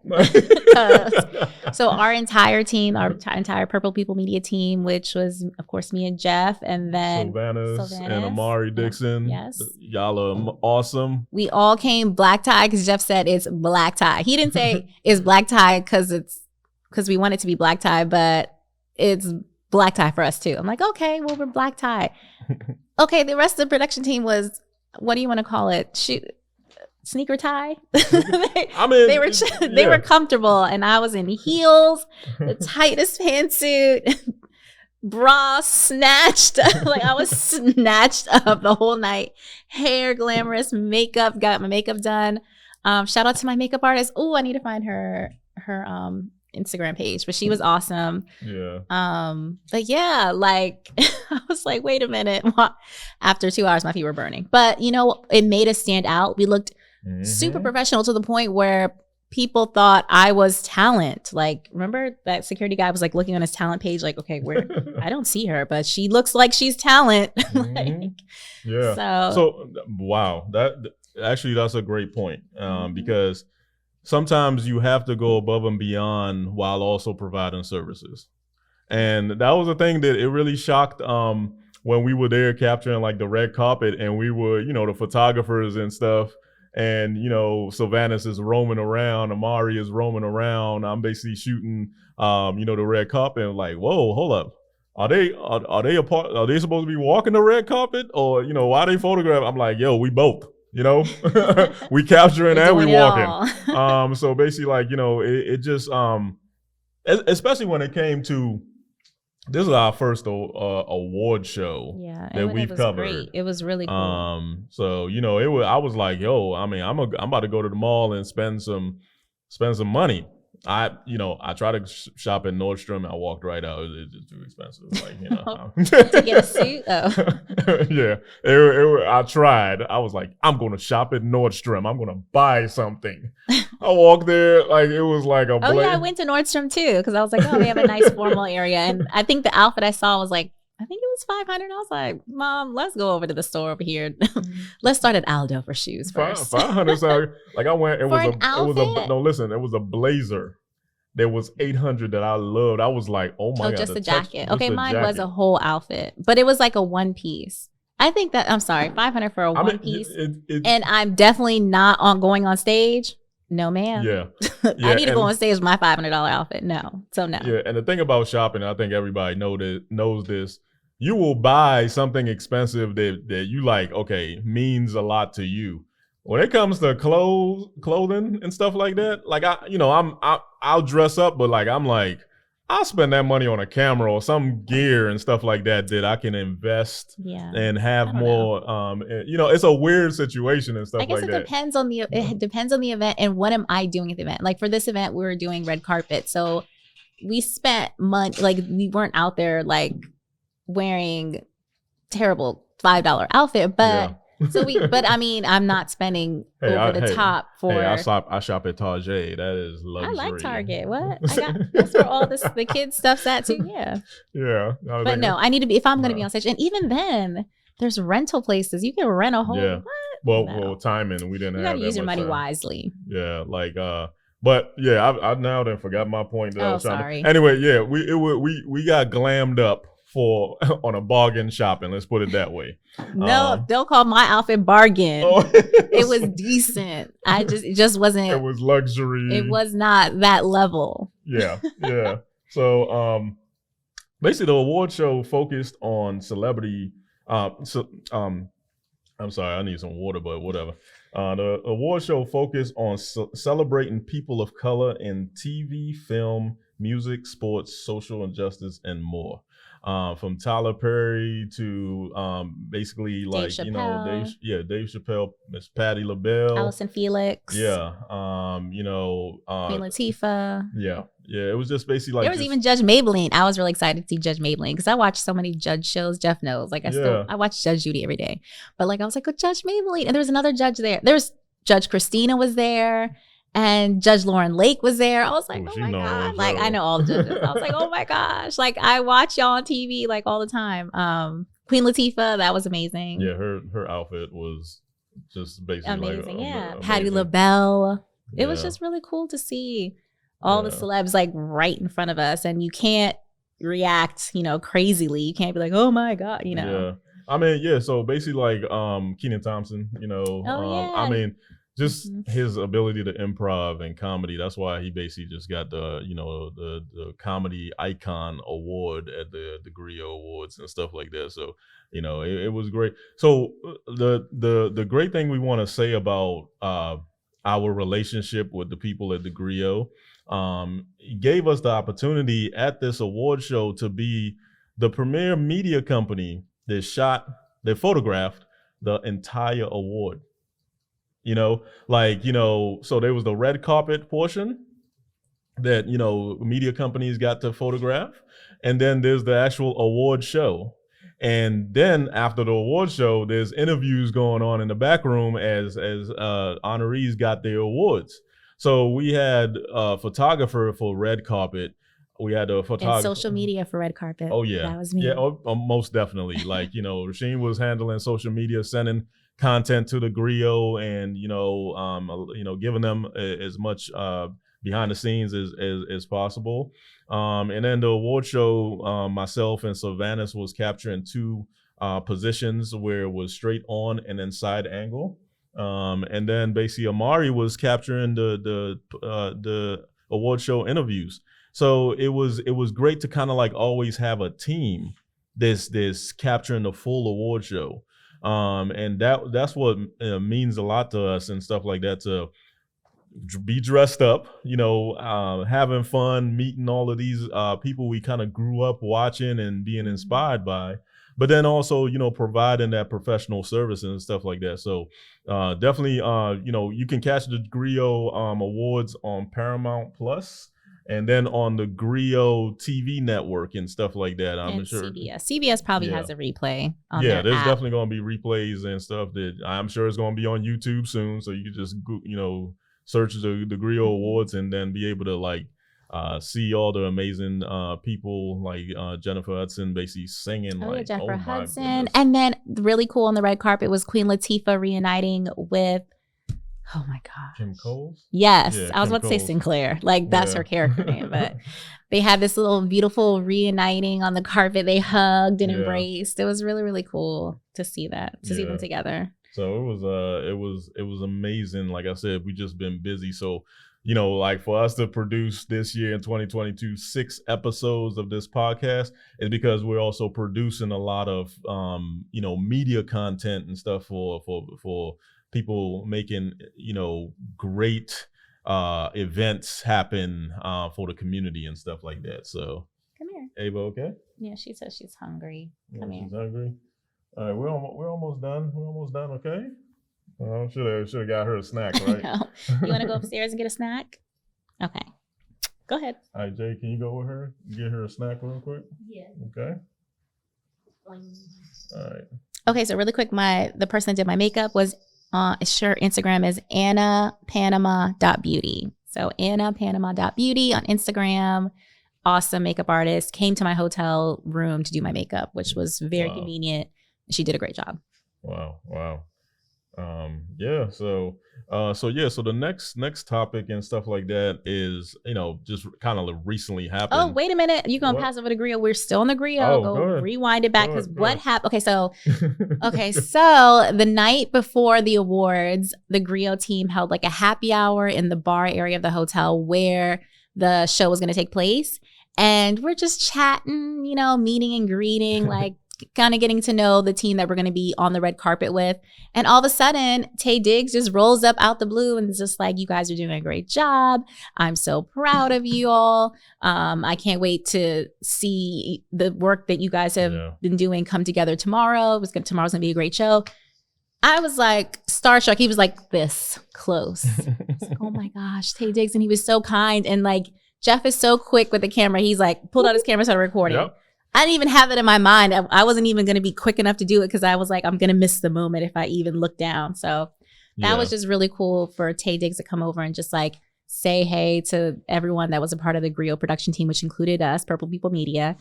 So our entire team, our entire Purple People Media team, which was, of course, me and Jeff, and then Sylvanas and Amari Dixon. Yes. Y'all are awesome. We all came black tie because Jeff said it's black tie. He didn't say it's black tie because we want it to be black tie, but it's black tie for us too. I'm like, okay, well, we're black tie. Okay, the rest of the production team was, what do you want to call it? Sneaker tie. They were comfortable, and I was in heels, the tightest pantsuit, bra snatched. I was snatched up the whole night. Hair glamorous, makeup, got my makeup done. Shout out to my makeup artist. Oh, I need to find her Instagram page, but she was awesome. Yeah. But yeah, like I was like, wait a minute. After 2 hours, my feet were burning. But you know, it made us stand out. We looked super professional to the point where people thought I was talent. Like, remember that security guy was like looking on his talent page, like, okay, where I don't see her, but she looks like she's talent. Like, yeah. So wow, that's a great point. Because sometimes you have to go above and beyond while also providing services. And that was the thing that it really shocked when we were there capturing like the red carpet and we were, you know, the photographers and stuff. And, you know, Sylvanas is roaming around, Amari is roaming around. I'm basically shooting, you know, the red carpet. And like, whoa, hold up. Are they supposed to be walking the red carpet? Or, you know, why they photograph? I'm like, yo, we both. You know, we capturing and we walking. So basically, like, you know, it just, especially when it came to, this is our first award show that we've covered. Great. It was really cool. So you know, I was like, yo, I mean, I'm about to go to the mall and spend some money. I try to shop at Nordstrom. I walked right out. It's just too expensive. Like, you know, to get a suit. Oh, yeah. I tried. I was like, I'm going to shop at Nordstrom. I'm going to buy something. I walked there like it was like a. Oh yeah, I went to Nordstrom too because I was like, oh, we have a nice formal area, and I think the outfit I saw was like, I think it was $500. I was like, Mom, let's go over to the store over here. Let's start at Aldo for shoes first. $500. Like I went. It was a blazer. There was $800 that I loved. I was like, oh my god, just the jacket. Okay, mine was a whole outfit, but it was like a one piece. I think that I'm sorry, $500 for a one piece, and I'm definitely not going on stage. No, ma'am. Yeah. I need to go on stage with my $500 outfit. No. So no. Yeah. And the thing about shopping, I think everybody knows this. You will buy something expensive that you like, okay, means a lot to you. When it comes to clothing and stuff like that, like I'll dress up, but like I'll spend that money on a camera or some gear and stuff like that I can invest and have more. It's a weird situation and stuff like that. I guess it depends on the event and what am I doing at the event. Like for this event, we were doing red carpet, so we spent money. Like we weren't out there like wearing terrible $5 outfit, but. But I mean, I'm not spending over the top for. Hey, I shop at Target. That is luxury. I like Target. What? That's where all the kids stuff's at too. Yeah. Yeah. But no, I need to be if I'm going to be on stage, and even then, there's rental places. You can rent a whole. Yeah. What? Well, timing. We didn't have. You got to use your money wisely. Yeah, like but yeah, I now then forgot my point. Sorry. Anyway, yeah, we got glammed up on a bargain shopping. Let's put it that way. No, don't call my outfit bargain. It was decent. It just wasn't. It was luxury. It was not that level. Yeah. So basically the award show focused on celebrity. I'm sorry, I need some water, but whatever. The award show focused on celebrating people of color in TV, film, music, sports, social injustice, and more. From Tyler Perry to basically like Dave Chappelle, Miss Patti LaBelle, Allison Felix, Queen Latifah, yeah. It was just basically like there was even Judge Maybelline. I was really excited to see Judge Maybelline because I watch so many judge shows. Jeff knows, like I watch Judge Judy every day, but like I was like, oh, Judge Maybelline, and there was another judge there. There's Judge Christina was there. And Judge Lauren Lake was there. I was like, oh my God. Like, I know all the judges. I was like, oh my gosh. Like, I watch y'all on TV, like, all the time. Queen Latifah, that was amazing. Yeah, her outfit was just basically amazing. Amazing. Patti LaBelle. It was just really cool to see all the celebs, like, right in front of us. And you can't react, crazily. You can't be like, oh my God, Yeah. I mean, so basically, like, Kenan Thompson, I mean, just his ability to improv and comedy. That's why he basically just got the comedy icon award at the Grio Awards and stuff like that. So, it was great. So the great thing we want to say about our relationship with the people at the Grio, gave us the opportunity at this award show to be the premier media company that photographed the entire award. So there was the red carpet portion, that, you know, media companies got to photograph. And then there's the actual award show. And then after the award show, there's interviews going on in the back room as honorees got their awards. So we had a photographer for red carpet. We had a And photographer. social media for red carpet. Oh yeah, That was me. yeah, most definitely. Like, you know, Richeen was handling social media, sending content to the Grio, and you know, giving them as much behind the scenes as possible. And then the award show, myself and Sylvanus was capturing two positions where it was straight on and then side angle. And then basically Amari was capturing the award show interviews. So it was great to kind of like always have a team this capturing the full award show. And that's what means a lot to us and stuff like that, to be dressed up, you know, having fun, meeting all of these people we kind of grew up watching and being inspired by, but then also, you know, providing that professional service and stuff like that. So definitely, you know, you can catch the Grio Awards on Paramount Plus, and then on the Grio TV network and stuff like that. I'm and sure CBS probably has a replay on there's their app. definitely going to be replays and stuff that I'm sure is going to be on YouTube soon. So you can just, you know, search the Grio Awards and then be able to like see all the amazing people like Jennifer Hudson basically singing. Jennifer my Hudson. goodness. And then really cool on the red carpet was Queen Latifah reuniting with, oh my gosh. Kim Coles? Yes. Yeah, I was Kim about to say Coles. Sinclair. Like that's Yeah. her character name. But they had this little beautiful reuniting on the carpet. They hugged and Yeah. embraced. It was really, really cool to see that, to see them Yeah. together. So it was amazing. Like I said, we just been busy. So, you know, like for us to produce this year in 2022 6 episodes of this podcast is because we're also producing a lot of you know, media content and stuff for people making, you know, great events happen for the community and stuff like that. So Come here. Ava, okay? Yeah, she says she's hungry. Yeah, Come here. she's hungry. All right, we're almost done. We're almost done. Okay. Should have got her a snack, right? No. You want to go upstairs and get a snack? Okay. Go ahead. All right, Jay, can you go with her? Get her a snack real quick. Yeah. Okay. All right. Okay, so really quick, the person that did my makeup was sure Instagram is annapanama.beauty. So annapanama.beauty on Instagram. Awesome makeup artist. Came to my hotel room to do my makeup, which was very convenient. She did a great job. Wow. Yeah. So the next topic and stuff like that is, you know, just kind of recently happened. Oh, wait a minute. You're going to What? pass over to Grio. We're still on the Grio. Oh, go go ahead. rewind it back Go because ahead, go what ahead. happened? So the night before the awards, the Grio team held like a happy hour in the bar area of the hotel where the show was going to take place. And we're just chatting, you know, meeting and greeting, like kind of getting to know the team that we're going to be on the red carpet with. And all of a sudden, Tay Diggs just rolls up out the blue and is just like, you guys are doing a great job. I'm so proud of you all. I can't wait to see the work that you guys have been doing come together tomorrow. Tomorrow's going to be a great show. I was like starstruck. He was like this close. I was like, oh my gosh, Tay Diggs. And he was so kind. And like, Jeff is so quick with the camera. He's like, pulled out his camera, started recording. Yep. I didn't even have it in my mind. I wasn't even going to be quick enough to do it because I was like, I'm going to miss the moment if I even look down. So that was just really cool for Tay Diggs to come over and just like say hey to everyone that was a part of the Grio production team, which included us, Purple People Media.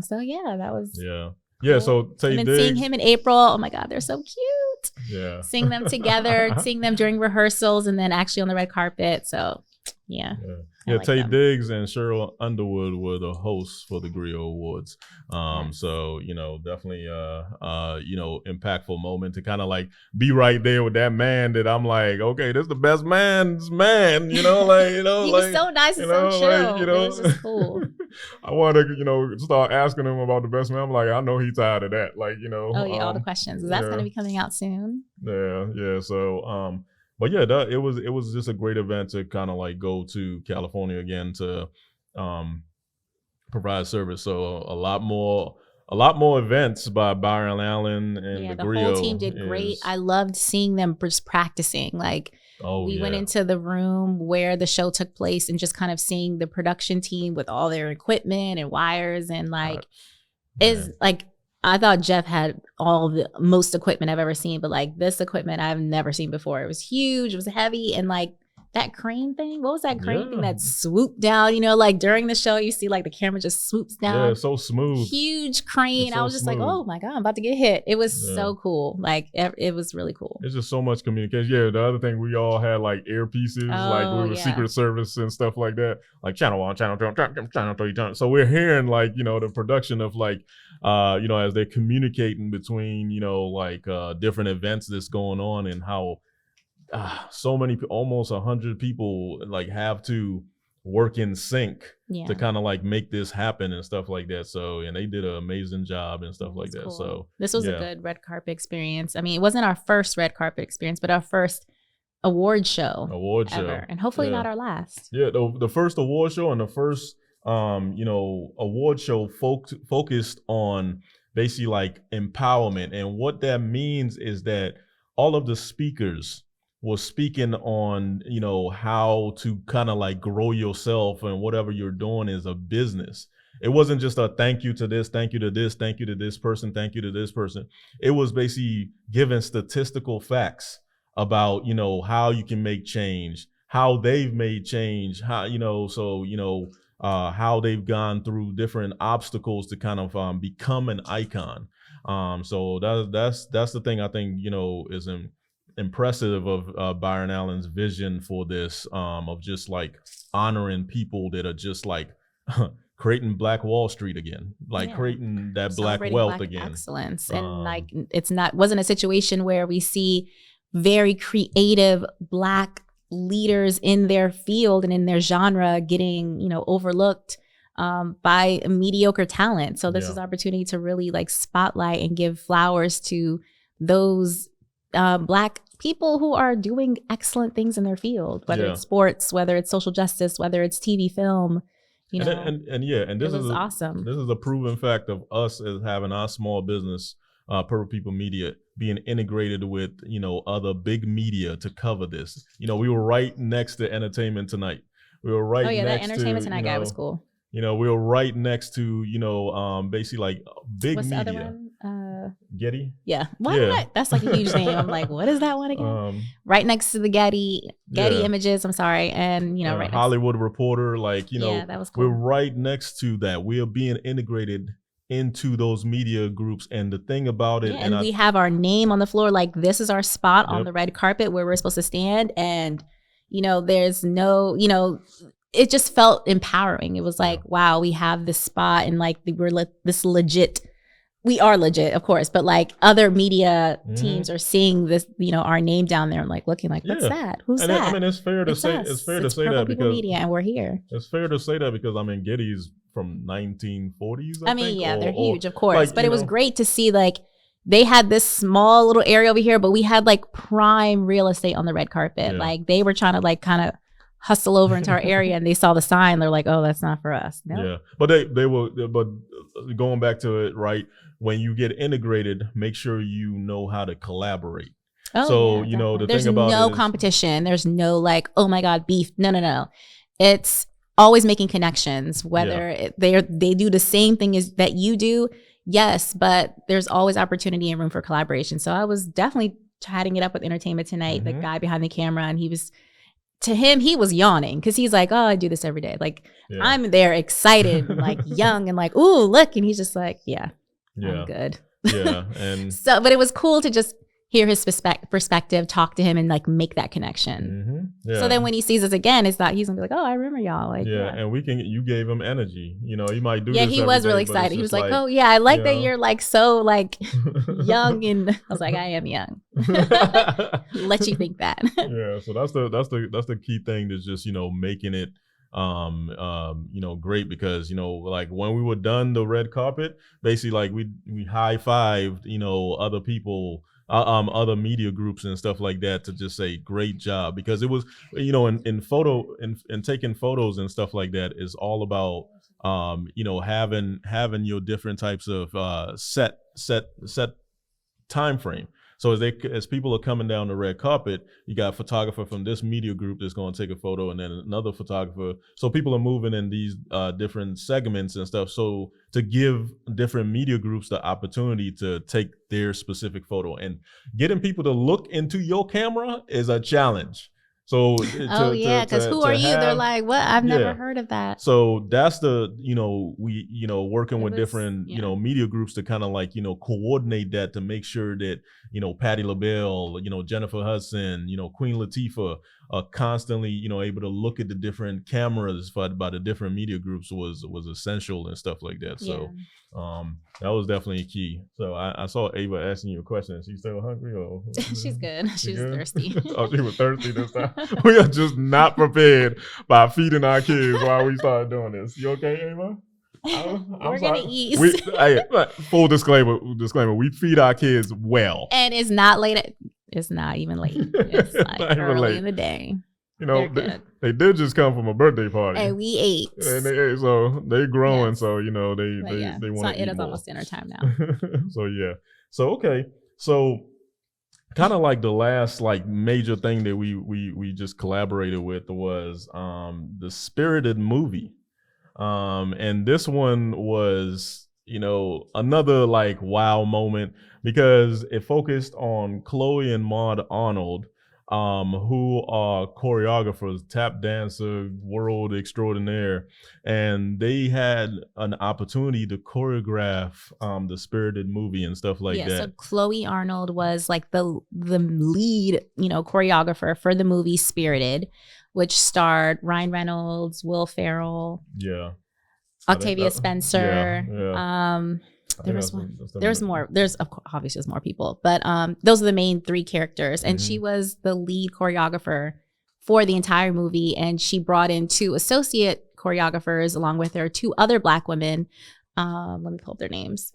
So yeah, that was Yeah. cool. So Tay and then Diggs. seeing him in April, oh my God, they're so cute. Yeah. Seeing them together, seeing them during rehearsals, and then actually on the red carpet. So yeah. I like Tay them. Diggs and Cheryl Underwood were the hosts for the Grio Awards. So, you know, definitely you know, impactful moment to kind of like be right there with that man that I'm like, okay, this is the best man's man, you know, like, you know, He like, was so nice and you know, so chill. like, you know, It was just cool. I want to, you know, start asking him about the best man. I'm like, I know he's tired of that. Like, you know. Oh yeah, all the questions. That's going to be coming out soon. Yeah. So, but yeah, it was just a great event to kind of like go to California again to provide service. So a lot more a lot more events by Byron Allen and Yeah, the the Grio. whole team did great. is- I loved seeing them just practicing. Like we went into the room where the show took place and just kind of seeing the production team with all their equipment and wires and like is like I thought Jeff had all the most equipment I've ever seen, but like this equipment I've never seen before. It was huge, it was heavy, and like that crane thing. What was that crane thing that swooped down? You know, like during the show, you see like the camera just swoops down. Yeah, it's so smooth. Huge crane. So I was just like, smooth. oh my God, I'm about to get hit. It was so cool. Like it was really cool. It's just so much communication. Yeah, the other thing, we all had like earpieces, like we were Secret Service and stuff like that. Like channel 1, channel 2, channel 3. So we're hearing like, you know, the production of like, you know, as they're communicating between, you know, like different events that's going on, and how so many, almost 100 people like have to work in sync to kind of like make this happen and stuff like that. So, and they did an amazing job and stuff like that. Cool. So this was a good red carpet experience. I mean, it wasn't our first red carpet experience, but our first award show ever. And hopefully not our last. Yeah, the first award show, and the first you know, award show focused on basically like empowerment. And what that means is that all of the speakers was speaking on, you know, how to kind of like grow yourself and whatever you're doing is a business. It wasn't just a thank you to this, thank you to this, thank you to this person, thank you to this person. It was basically giving statistical facts about, you know, how you can make change, how they've made change, how, you know, so, you know, how they've gone through different obstacles to kind of become an icon. So that's the thing I think, you know, is impressive of Byron Allen's vision for this, of just like honoring people that are just like creating Black Wall Street again, like creating that Black wealth again. Excellence. And like wasn't a situation where we see very creative Black leaders in their field and in their genre getting, you know, overlooked by mediocre talent. So this is an opportunity to really like spotlight and give flowers to those Black people who are doing excellent things in their field, whether it's sports, whether it's social justice, whether it's TV, film, you know. And this is awesome. This is a proven fact of us as having our small business, Purple People Media, being integrated with, you know, other big media to cover this. You know, we were right next to Entertainment Tonight. We were right next to, that Entertainment Tonight guy was cool. You know, we were right next to, you know, basically like big What's media. The other one? Getty? Yeah. That's like a huge name. I'm like, what is that one again? Right next to the Getty Images, I'm sorry. And, you know, right Hollywood Reporter, like, you know, that was cool. We're right next to that. We are being integrated into those media groups. And the thing about it, and we have our name on the floor, like this is our spot on the red carpet where we're supposed to stand. And, you know, there's no, you know, it just felt empowering. It was like, wow, we have this spot, and like we're this legit. We are legit, of course, but like other media teams are seeing this, you know, our name down there and like looking like, what's that? Who's that? I mean, it's fair to say that because media, and we're here. It's fair to say that because I mean, Getty's from 1940s. I mean, think, they're huge, of course, like, but it was great to see like they had this small little area over here, but we had like prime real estate on the red carpet. Yeah. Like they were trying to like kind of hustle over into our area, and they saw the sign. They're like, oh, that's not for us. No. Yeah, but they were, but going back to it, right? When you get integrated, make sure you know how to collaborate. Oh, so, you know, the thing about there's no competition. There's no like, oh my God, beef. No. It's always making connections, whether they do the same thing as that you do. Yes, but there's always opportunity and room for collaboration. So I was definitely chatting it up with Entertainment Tonight, the guy behind the camera, and he was, to him, he was yawning because he's like, oh, I do this every day. Like I'm there excited, like young and like, ooh, look. And he's just like, I'm good. Yeah. And so, but it was cool to just hear his perspective, talk to him, and like make that connection. So then when he sees us again, it's that he's gonna be like, oh, I remember y'all. Like, and you gave him energy. You know, you might do this he was really excited. He was like, oh yeah, I like that you're like so like young, and I was like, I am young. Let you think that. Yeah, so that's the key thing, that's just, you know, making it you know, great, because, you know, like when we were done the red carpet, basically like we high-fived, you know, other people, other media groups and stuff like that, to just say great job, because it was, you know, in taking photos and stuff like that is all about you know, having your different types of set time frame. So as people are coming down the red carpet, you got a photographer from this media group that's going to take a photo, and then another photographer. So people are moving in these different segments and stuff. So to give different media groups the opportunity to take their specific photo, and getting people to look into your camera is a challenge. So because who are you? They're like, what? I've never heard of that. So that's working with different media groups to kind of like coordinate that, to make sure that Patti LaBelle, Jennifer Hudson, Queen Latifah are constantly able to look at the different cameras by the different media groups was essential and stuff like that. So that was definitely key. So I saw Ava asking you a question. Is she still hungry or? She's good. She's thirsty. Oh, she was thirsty this time. We are just not prepared by feeding our kids while we started doing this. You okay, Ava? We're gonna eat. Full disclaimer, we feed our kids well. And it's not late. It's not even late. It's like early in the day. They did just come from a birthday party, and we ate. And they ate, so they growing. Yes. So they want to eat It is more. almost dinner time now. So okay. So kind of like the last major thing that we just collaborated with was the Spirited movie. And this one was, another wow moment, because it focused on Chloe and Maud Arnold, who are choreographers, tap dancer, world extraordinaire, and they had an opportunity to choreograph the Spirited movie and stuff like that. So Chloe Arnold was the lead, choreographer for the movie Spirited, which starred Ryan Reynolds, Will Ferrell, Octavia Spencer. There's more. There's obviously more people, but those are the main three characters. And she was the lead choreographer for the entire movie. And she brought in 2 associate choreographers along with her, 2 other Black women. Let me pull up their names.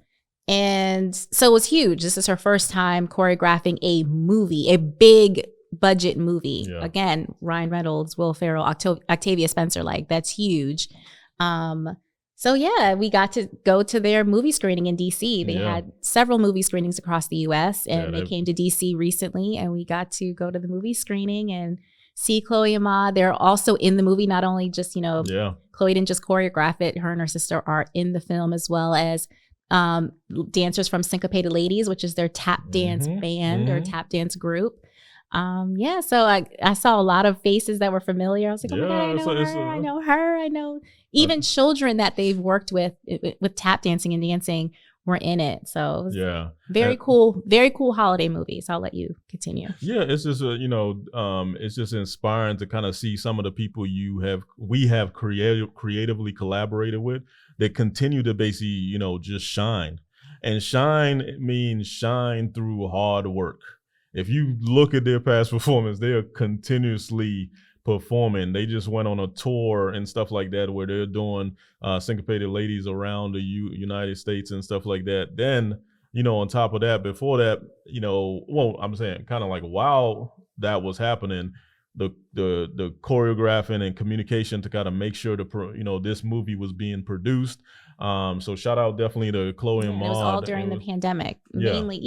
And so it was huge. This is her first time choreographing a movie, a big budget movie. Again, Ryan Reynolds, Will Ferrell, Octavia Spencer, that's huge. So we got to go to their movie screening in DC. They had several movie screenings across the US, and they came to DC recently, and we got to go to the movie screening and see Chloe and Ma. They're also in the movie, not only just, Chloe didn't just choreograph it. Her and her sister are in the film, as well as dancers from Syncopated Ladies, which is their tap dance band or tap dance group. So I saw a lot of faces that were familiar. I was like, oh my God, I know her. I know even children that they've worked with tap dancing and dancing were in it. So it was very cool holiday movie. So I'll let you continue. Yeah, it's just it's just inspiring to kind of see some of the people we have creatively collaborated with that continue to basically just shine. And shine means shine through hard work. If you look at their past performance, they are continuously performing. They just went on a tour and stuff like that, where they're doing Syncopated Ladies around the United States and stuff like that. Then, on top of that, before that, I'm saying kind of while that was happening, the choreographing and communication to kind of make sure this movie was being produced. So shout out definitely to Chloe and Maud. It was all during the pandemic. Mainly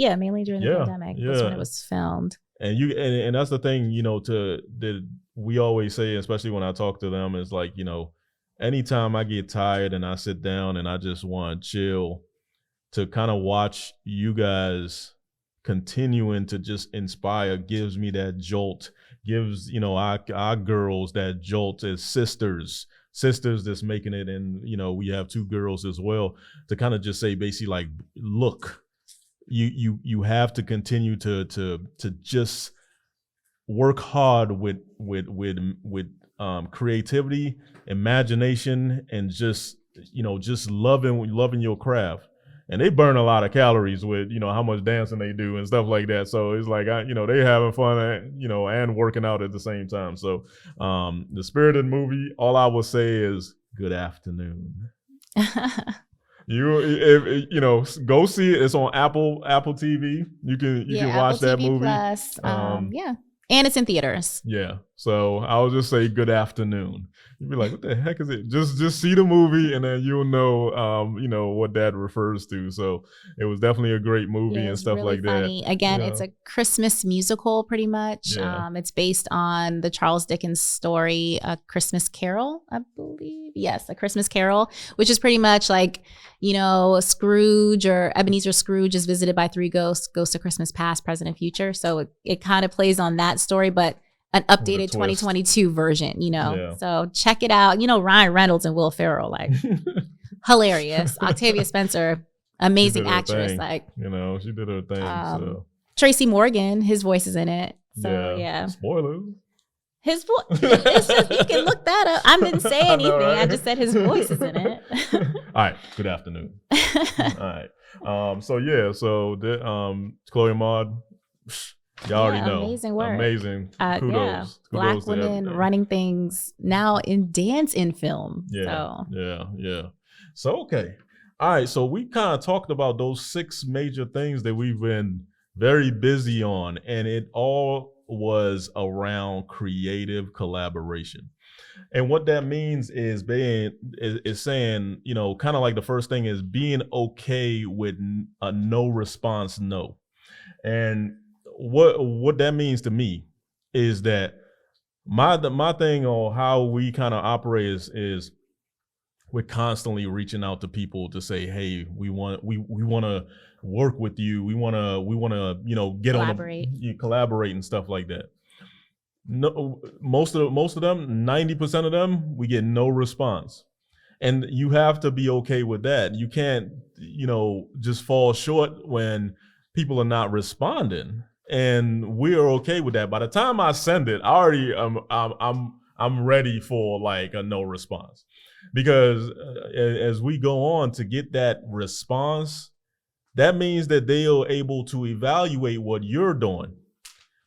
during the pandemic. That's when it was filmed. And and that's the thing, that we always say, especially when I talk to them, is anytime I get tired and I sit down and I just want to chill, to kind of watch you guys continuing to just inspire gives me that jolt, gives our girls that jolt as sisters that's making it. And we have 2 girls as well, to kind of just say basically look, you have to continue to just work hard with creativity, imagination, and just loving your craft. And they burn a lot of calories with how much dancing they do and stuff like that. So it's they having fun and working out at the same time. So the Spirited movie, all I will say is good afternoon. Go see it. It's on Apple TV. You can watch Apple that TV movie. Plus, and it's in theaters. Yeah. So I'll just say good afternoon. You'd be like, what the heck is it? Just see the movie and then you'll know, what that refers to. So it was definitely a great movie and it's stuff really like funny. that. Again, it's a Christmas musical pretty much. Yeah. It's based on the Charles Dickens story, A Christmas Carol, I believe. Yes, A Christmas Carol, which is pretty much like, Scrooge or Ebenezer Scrooge is visited by three ghosts, ghosts of Christmas past, present, and future. So it kind of plays on that story, but an updated 2022 version, Yeah. So check it out. Ryan Reynolds and Will Ferrell, like hilarious. Octavia Spencer, amazing actress. Thing. Like, she did her thing. So Tracy Morgan, his voice is in it. So yeah. Spoilers. His voice, it's just, you can look that up. I didn't say anything. I know, right? I just said his voice is in it. All right. Good afternoon. All right. So Chloe and Maud, y'all already know. Amazing work. Amazing. Kudos. Yeah. Kudos Black to women everything. running things now in dance in film. Yeah. So. Yeah. So, okay. All right. So we kind of talked about those 6 major things that we've been very busy on, and it all was around creative collaboration. And what that means is saying, kind of like the first thing is being okay with a no response no. And what that means to me is that my thing on how we kind of operate is we're constantly reaching out to people to say, hey, we want to work with you. We want to get collaborate and stuff like that. No, most of them, 90% of them, we get no response. And you have to be okay with that. You can't, just fall short when people are not responding. And we're okay with that. By the time I send it, I already I'm ready for like a no response. Because as we go on to get that response, that means that they are able to evaluate what you're doing,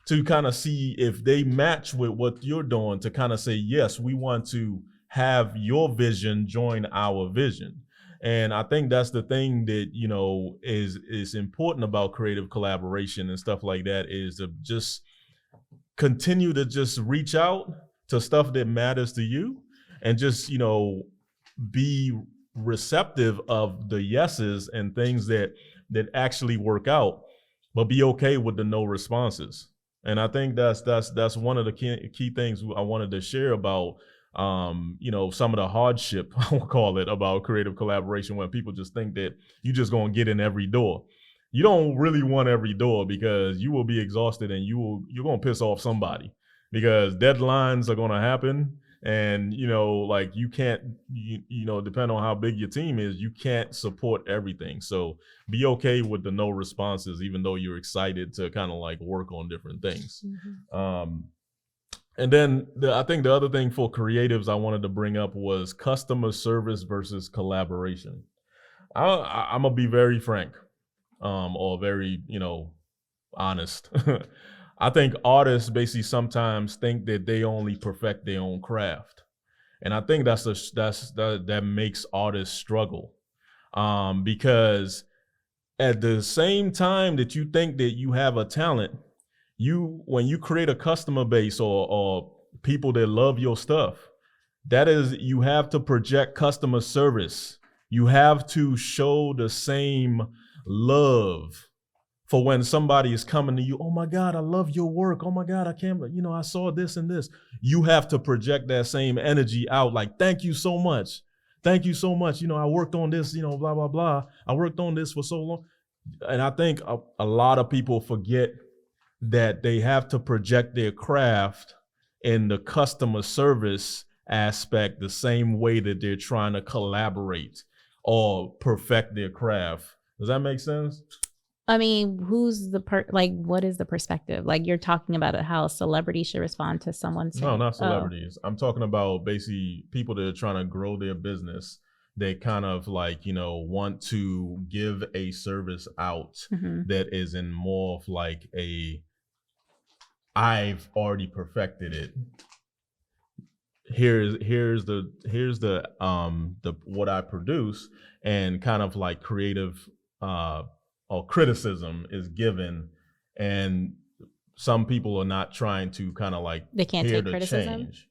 to kind of see if they match with what you're doing, to kind of say, yes, we want to have your vision join our vision. And I think that's the thing that, is important about creative collaboration and stuff like that, is to just continue to just reach out to stuff that matters to you and just, be receptive of the yeses and things that actually work out, but be okay with the no responses. And I think that's one of the key things I wanted to share about, some of the hardship, I will call it, about creative collaboration, when people just think that you just gonna get in every door. You don't really want every door, because you will be exhausted and you're gonna piss off somebody, because deadlines are gonna happen. And, you can't, depending on how big your team is, you can't support everything. So be okay with the no responses, even though you're excited to kind of like work on different things. Mm-hmm. And then I think the other thing for creatives I wanted to bring up was customer service versus collaboration. I'm going to be very frank, or very, honest. I think artists basically sometimes think that they only perfect their own craft. And I think that makes artists struggle. Because at the same time that you think that you have a talent, when you create a customer base or people that love your stuff, you have to project customer service. You have to show the same love for when somebody is coming to you. Oh my God, I love your work. Oh my God, I can't, I saw this and this. You have to project that same energy out. Like, thank you so much. Thank you so much. I worked on this, blah, blah, blah. I worked on this for so long. And I think a lot of people forget that they have to project their craft in the customer service aspect the same way that they're trying to collaborate or perfect their craft. Does that make sense? I mean, what is the perspective? Like, you're talking about how celebrities should respond to someone saying, no, not celebrities. I'm talking about basically people that are trying to grow their business. They kind of like, want to give a service out that is in more of like I've already perfected it. Here's the what I produce, and kind of like creative or criticism is given, and some people are not trying to kind of like They can't hear take the criticism? change.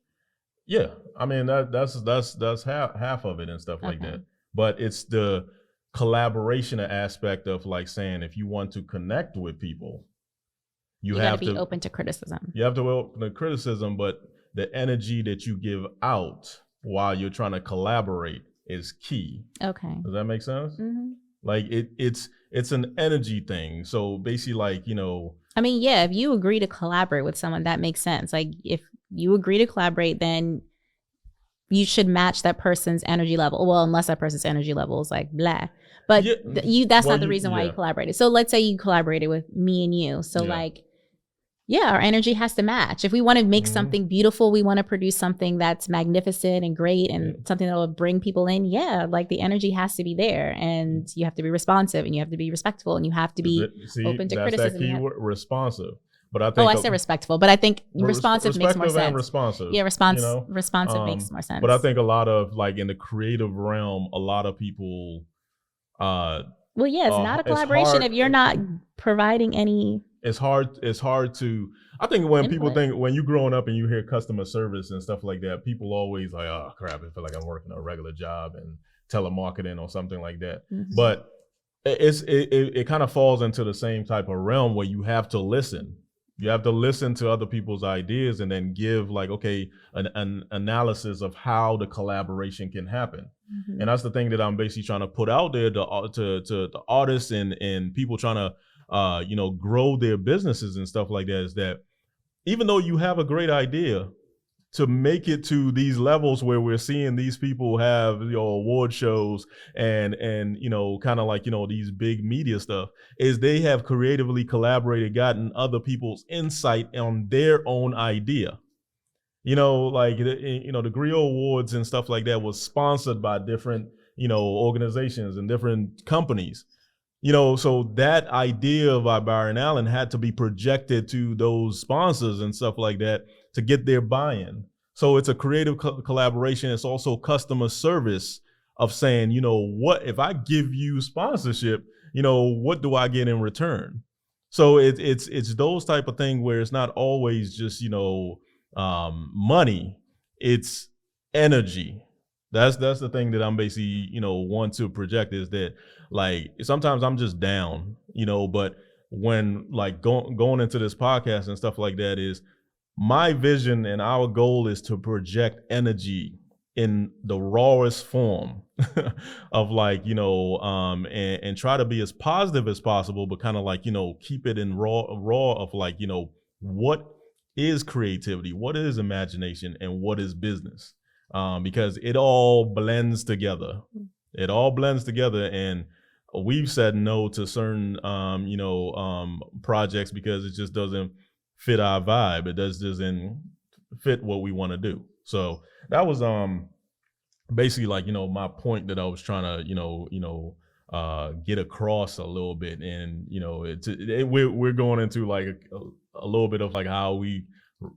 Yeah, I mean that's half of it and stuff like Okay. that. But it's the collaboration aspect of like saying if you want to connect with people, you You got to have be to open to criticism. you have to open the criticism, but the energy that you give out while you're trying to collaborate is key. Okay. Does that make sense? Hmm. Like it's an energy thing. So basically, like, you know, I mean, yeah, if you agree to collaborate with someone, that makes sense. Like if you agree to collaborate, then you should match that person's energy level. Well, unless that person's energy level is like blah. But Yeah, that's well, not the reason why you yeah. collaborated. So let's say you collaborated with me and you. So Yeah. like, yeah, our energy has to match. If we want to make Mhm. something beautiful, we want to produce something that's magnificent and great and Yeah. something that will bring people in. Yeah, like the energy has to be there and you have to be responsive and you have to be respectful and you have to be See, open to that's criticism. that You key have- word, responsive. But I think I say respectful, but I think responsive makes more respectful and sense. responsive. Yeah, you know? responsive makes more sense. But I think a lot of like in the creative realm, a lot of people well, yeah, it's not a it's collaboration hard- if you're not providing any. it's hard to I think when people Input. think when you growing up and you hear customer service and stuff like that, people always like, oh crap, I feel like I'm working a regular job and telemarketing or something like that. Mhm. But it kind of falls into the same type of realm where you have to listen. You have to listen to other people's ideas and then give like, okay, an analysis of how the collaboration can happen. Mhm. And that's the thing that I'm basically trying to put out there to the artists and people trying to grow their businesses and stuff like that, is that even though you have a great idea, to make it to these levels where we're seeing these people have, you know, award shows and you know, kind of like, you know, these big media stuff, is they have creatively collaborated, gotten other people's insight on their own idea. You know, like, you know, the Grio Awards and stuff like that was sponsored by different, you know, organizations and different companies. You know, so that idea by Byron Allen had to be projected to those sponsors and stuff like that to get their buy-in. So it's a creative collaboration. It's also customer service of saying, you know, what if I give you sponsorship, you know, what do I get in return? So it's those type of thing where it's not always just, you know, money. It's energy. That's the thing that I'm basically, you know, want to project, is that like sometimes I'm just down, you know, but when like going into this podcast and stuff like that, is my vision and our goal is to project energy in the rawest form of like, you know, and try to be as positive as possible, but kind of like, you know, keep it in raw of like, you know, what is creativity, what is imagination, and what is business. Because it all blends together. It all blends together, and we've said no to certain, projects because it just doesn't fit our vibe. It doesn't fit what we want to do. So that was basically like, you know, my point that I was trying to, get across a little bit. And, you know, we're going into like a little bit of like how we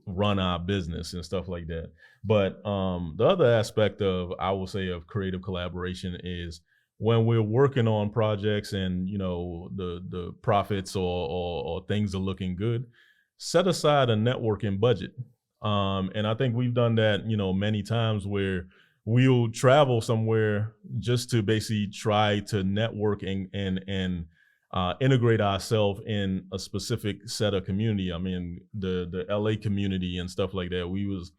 run our business and stuff like that. But the other aspect of, I will say, of creative collaboration is when we're working on projects and, you know, the profits or things are looking good, set aside a networking budget. And I think we've done that, you know, many times where we'll travel somewhere just to basically try to network and integrate ourselves in a specific set of community. I mean, the LA community and stuff like that, we was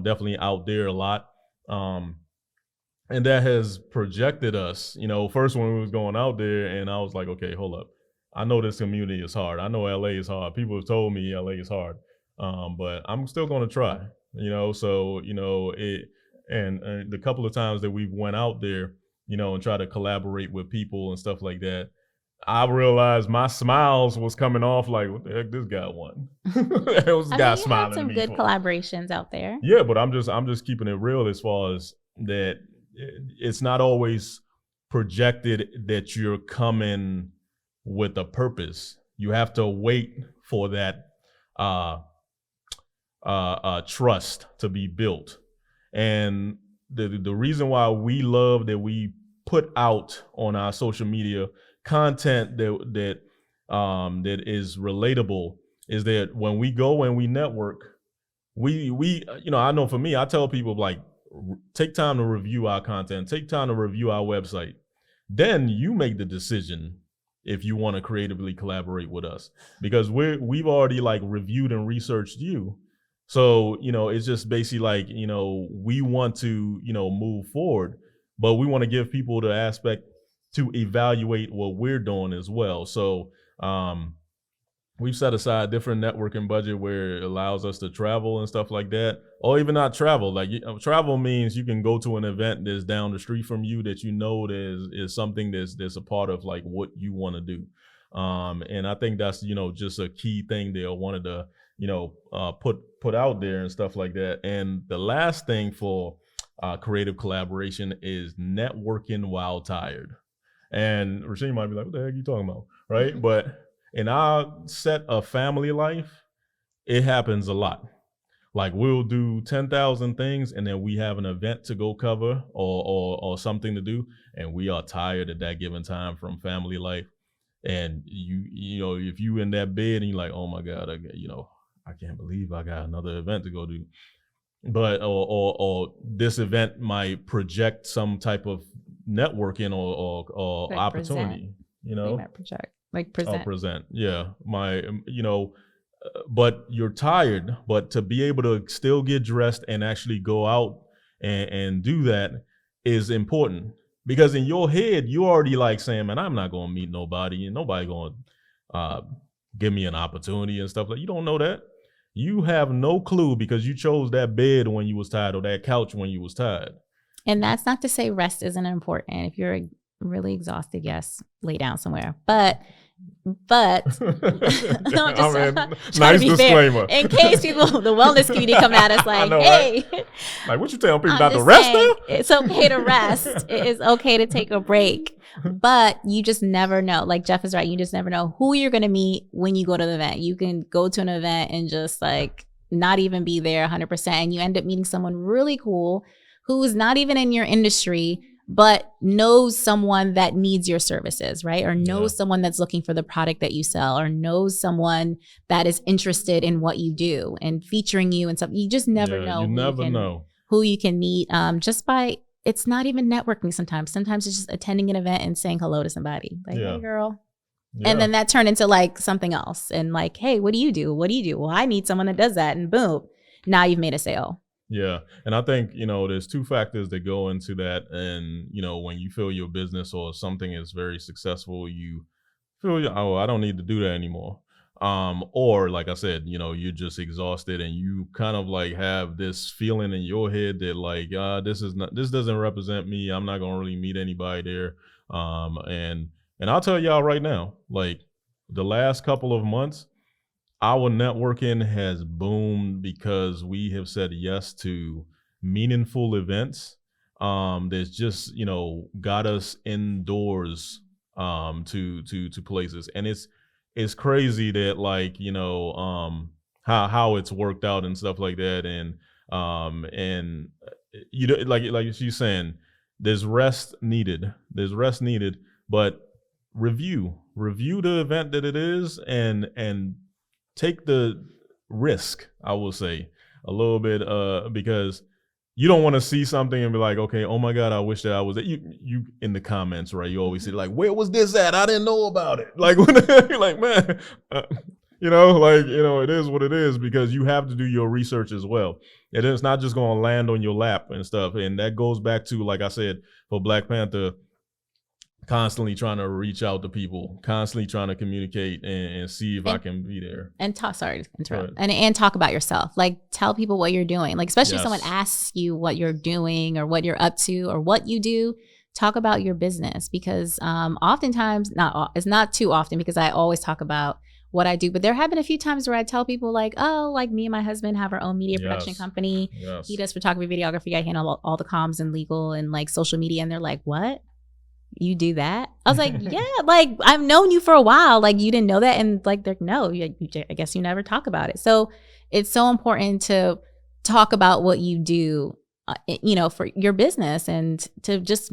definitely out there a lot. And that has projected us, you know, first when we was going out there, and I was like, okay, hold up. I know this community is hard. I know LA is hard. People have told me LA is hard. But I'm still going to try, you know? So, you know, and the couple of times that we went out there, you know, and try to collaborate with people and stuff like that, I realized my smiles was coming off like, what the heck this guy want? It was I guy mean, you smiling had some at me good for. collaborations out there. Yeah, but I'm just keeping it real as far as that. It's not always projected that you're coming with a purpose. You have to wait for that trust to be built. And the reason why we love that we put out on our social media content that is relatable is that when we go and we network, we I know for me, I tell people like, take time to review our content, take time to review our website. Then you make the decision if you want to creatively collaborate with us, because we've already like reviewed and researched you. So, it's just basically like, we want to, move forward, but we want to give people the aspect to evaluate what we're doing as well. So, we've set aside different networking budget where it allows us to travel and stuff like that, or even not travel. Like travel means you can go to an event that's down the street from you that is something that's a part of like what you want to do. And I think that's, just a key thing they wanted to, put out there and stuff like that. And the last thing for creative collaboration is networking while tired. And Richeen might be like, what the heck are you talking about? Right. But in our set of family life, it happens a lot. Like we'll do 10,000 things and then we have an event to go cover or something to do. And we are tired at that given time from family life. And if you in that bed and you're like, oh my God, I can't believe I got another event to go do. But, or this event might project some type of networking or like opportunity, Present. Yeah. But you're tired, but to be able to still get dressed and actually go out and do that is important, because in your head, you already like saying, man, I'm not going to meet nobody and nobody going to give me an opportunity and stuff. Like, you don't know that. You have no clue because you chose that bed when you was tired or that couch when you was tired. And that's not to say rest isn't important. If you're really exhausted, yes, lay down somewhere. But nice disclaimer. In case people, the wellness community come at us like, hey, right? Like, what you telling people about to rest now? It's okay to rest. It is okay to take a break, but you just never know. Like Jeff is right. You just never know who you're going to meet when you go to the event. You can go to an event and just like not even be there 100%. And you end up meeting someone really cool who's not even in your industry, but knows someone that needs your services, right? Or knows someone that's looking for the product that you sell, or knows someone that is interested in what you do and featuring you and stuff. You just never know. You never know who you can meet just by, it's not even networking sometimes. Sometimes it's just attending an event and saying hello to somebody. Like, hey, girl. Yeah. And then that turned into like something else. And like, hey, what do you do? What do you do? Well, I need someone that does that. And boom, now you've made a sale. Yeah. And I think, there's two factors that go into that. And, when you feel your business or something is very successful, you feel, oh, I don't need to do that anymore. Or like I said, you're just exhausted and you kind of like have this feeling in your head that like, this doesn't represent me. I'm not going to really meet anybody there. And I'll tell y'all right now, like the last couple of months, our networking has boomed because we have said yes to meaningful events that's just, got us indoors to places. And it's crazy that like, how it's worked out and stuff like that. And like she's saying, there's rest needed, but review the event that it is and take the risk, I will say, a little bit, because you don't want to see something and be like, okay, oh my God, I wish that I was there. You in the comments, right? You always say like, where was this at? I didn't know about it. Like, you're like, man, it is what it is, because you have to do your research as well. It's not just going to land on your lap and stuff. And that goes back to, like I said, for Black Panther, constantly trying to reach out to people, constantly trying to communicate and see if I can be there. And sorry to interrupt. And talk about yourself. Like, tell people what you're doing. Like, especially if someone asks you what you're doing or what you're up to or what you do, talk about your business, because oftentimes, it's not too often, because I always talk about what I do, but there have been a few times where I tell people like, oh, like me and my husband have our own media production company. He does photography, videography. I handle all the comms and legal and like social media. And they're like, what? You do that? I was like, yeah, like I've known you for a while. Like, you didn't know that? And like, they're no, I guess you never talk about it. So it's so important to talk about what you do, for your business, and to just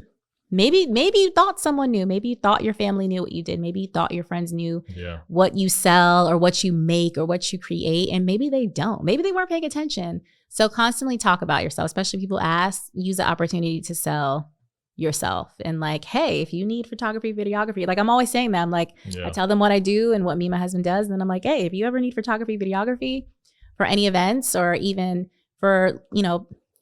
maybe you thought someone knew. Maybe you thought your family knew what you did. Maybe you thought your friends knew what you sell or what you make or what you create. And maybe they don't. Maybe they weren't paying attention. So constantly talk about yourself, especially if people ask, use the opportunity to sell yourself. And like, hey, if you need photography, videography, like I'm always saying that. I'm like, I tell them what I do and what me and my husband does. And then I'm like, hey, if you ever need photography, videography for any events or even for,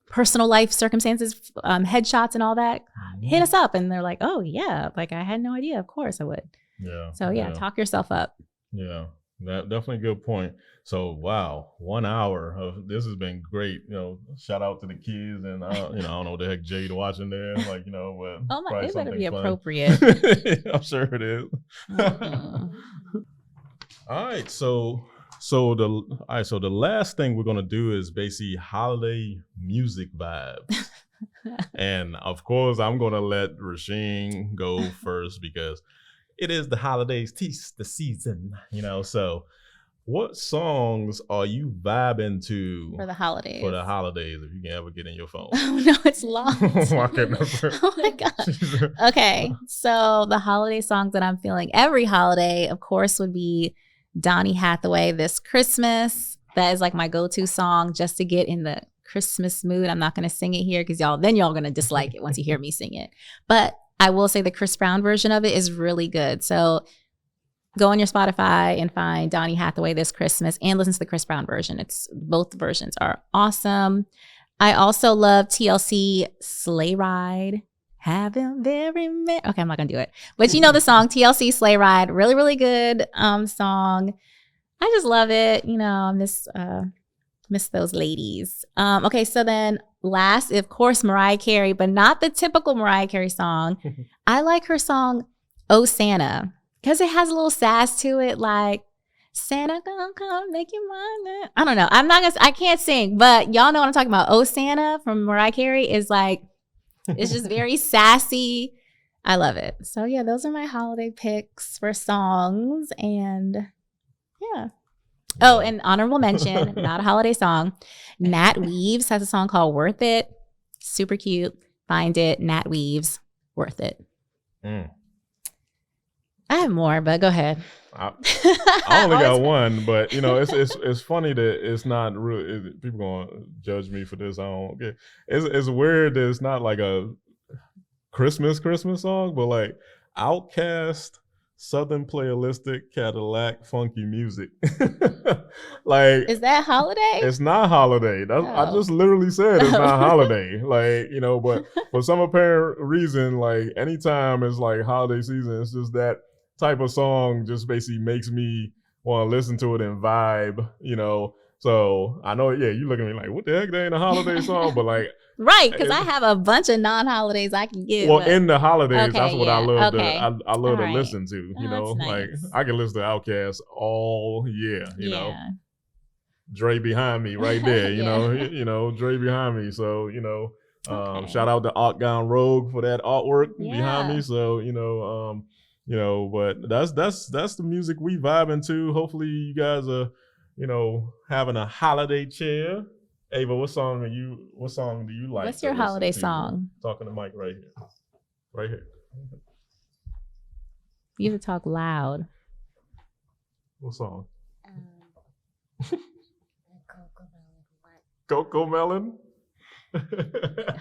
personal life circumstances, headshots and all that, hit us up. And they're like, oh yeah, like I had no idea. Of course I would. Yeah. So talk yourself up. Yeah, that definitely a good point. So wow, 1 hour of this has been great. Shout out to the kids and I don't know what the heck Jade watching there, like but oh my, it better be fun. Appropriate. I'm sure it is. All right, so the last thing we're gonna do is basically holiday music vibes. And of course I'm gonna let Richeen go first because it is the holidays, the season, so what songs are you vibing to for the holidays? For the holidays, if you can ever get in your phone. Oh no, it's locked. Oh my god. Okay, so the holiday songs that I'm feeling every holiday, of course, would be Donny Hathaway, This Christmas. That is like my go-to song just to get in the Christmas mood. I'm not going to sing it here because y'all going to dislike it once you hear me sing it. But I will say the Chris Brown version of it is really good. So go on your Spotify and find Donny Hathaway This Christmas and listen to the Chris Brown version. Both versions are awesome. I also love TLC Sleigh Ride. Have him very merry. Okay, I'm not gonna do it. But you know the song TLC Sleigh Ride, really, really good song. I just love it. I miss those ladies. Okay, so then last, of course, Mariah Carey, but not the typical Mariah Carey song. I like her song Oh Santa because it has a little sass to it, like Santa gonna come make you mine. I don't know. I can't sing, but y'all know what I'm talking about. Oh Santa from Mariah Carey is like, it's just very sassy. I love it. So yeah, those are my holiday picks for songs. And yeah. Oh, and honorable mention, not a holiday song. Nat Weaves has a song called Worth It. Super cute. Find it. Nat Weaves. Worth It. I have more, but go ahead. I only got one, but it's funny that it's not really. People gonna judge me for this. I don't get. It's weird that it's not like a Christmas song, but like Outkast, Southern Playalistic, Cadillac, funky music. Like, is that holiday? It's not holiday. I just literally said it's not holiday. Like, but for some apparent reason, like anytime it's like holiday season, it's just that type of song just basically makes me want to listen to it and vibe, So I know, you look at me like, what the heck? That ain't a holiday song, but like, right? Because I have a bunch of non-holidays I can give. Well, in the holidays, that's what I love. Okay. I love to listen to. Nice. Like I can listen to Outkast all year. You know, Dre behind me right there. You know, Dre behind me. So shout out to Art Gone Rogue for that artwork behind me. So but that's the music we vibing to. Hopefully you guys are, having a holiday cheer. Ava, what song do you like? What's your holiday song? Talking to Mike right here. Right here. You have to talk loud. What song? Coco Melon.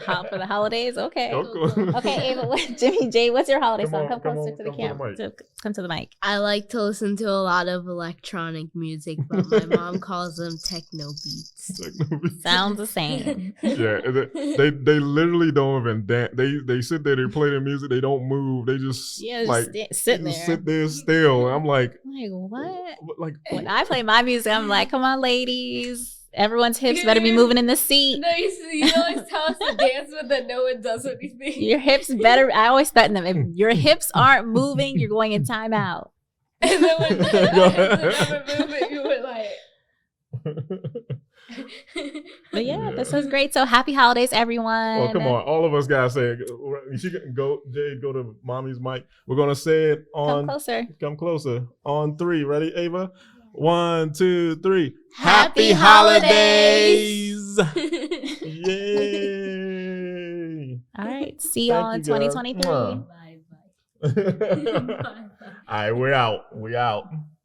Hot for the holidays? Okay. Coco. Okay, Ava, Jimmy J, what's your holiday song? Come closer to the camera. Come to the mic. I like to listen to a lot of electronic music, but my mom calls them techno beats. Sounds the same. Yeah, they literally don't even dance. They sit there, they play their music, they don't move. They just sitting there. Sit there still. And I'm like what? Like when I play my music, I'm like, come on, ladies. Everyone's hips better be moving in the seat. No, you always tell us to dance, but then no one does anything. Your hips better. I always threaten them. If your hips aren't moving, you're going in timeout. And then when they're moving, you were like. But yeah, this was great. So happy holidays, everyone. Well, come on, all of us gotta say it. She can go. Jade, go to mommy's mic. We're gonna say it on. Come closer. On 3. Ready, Ava? 1, 2, 3. Happy holidays! Yay! All right. See y'all in Thank you, guys. 2023. All right, we're out. We out.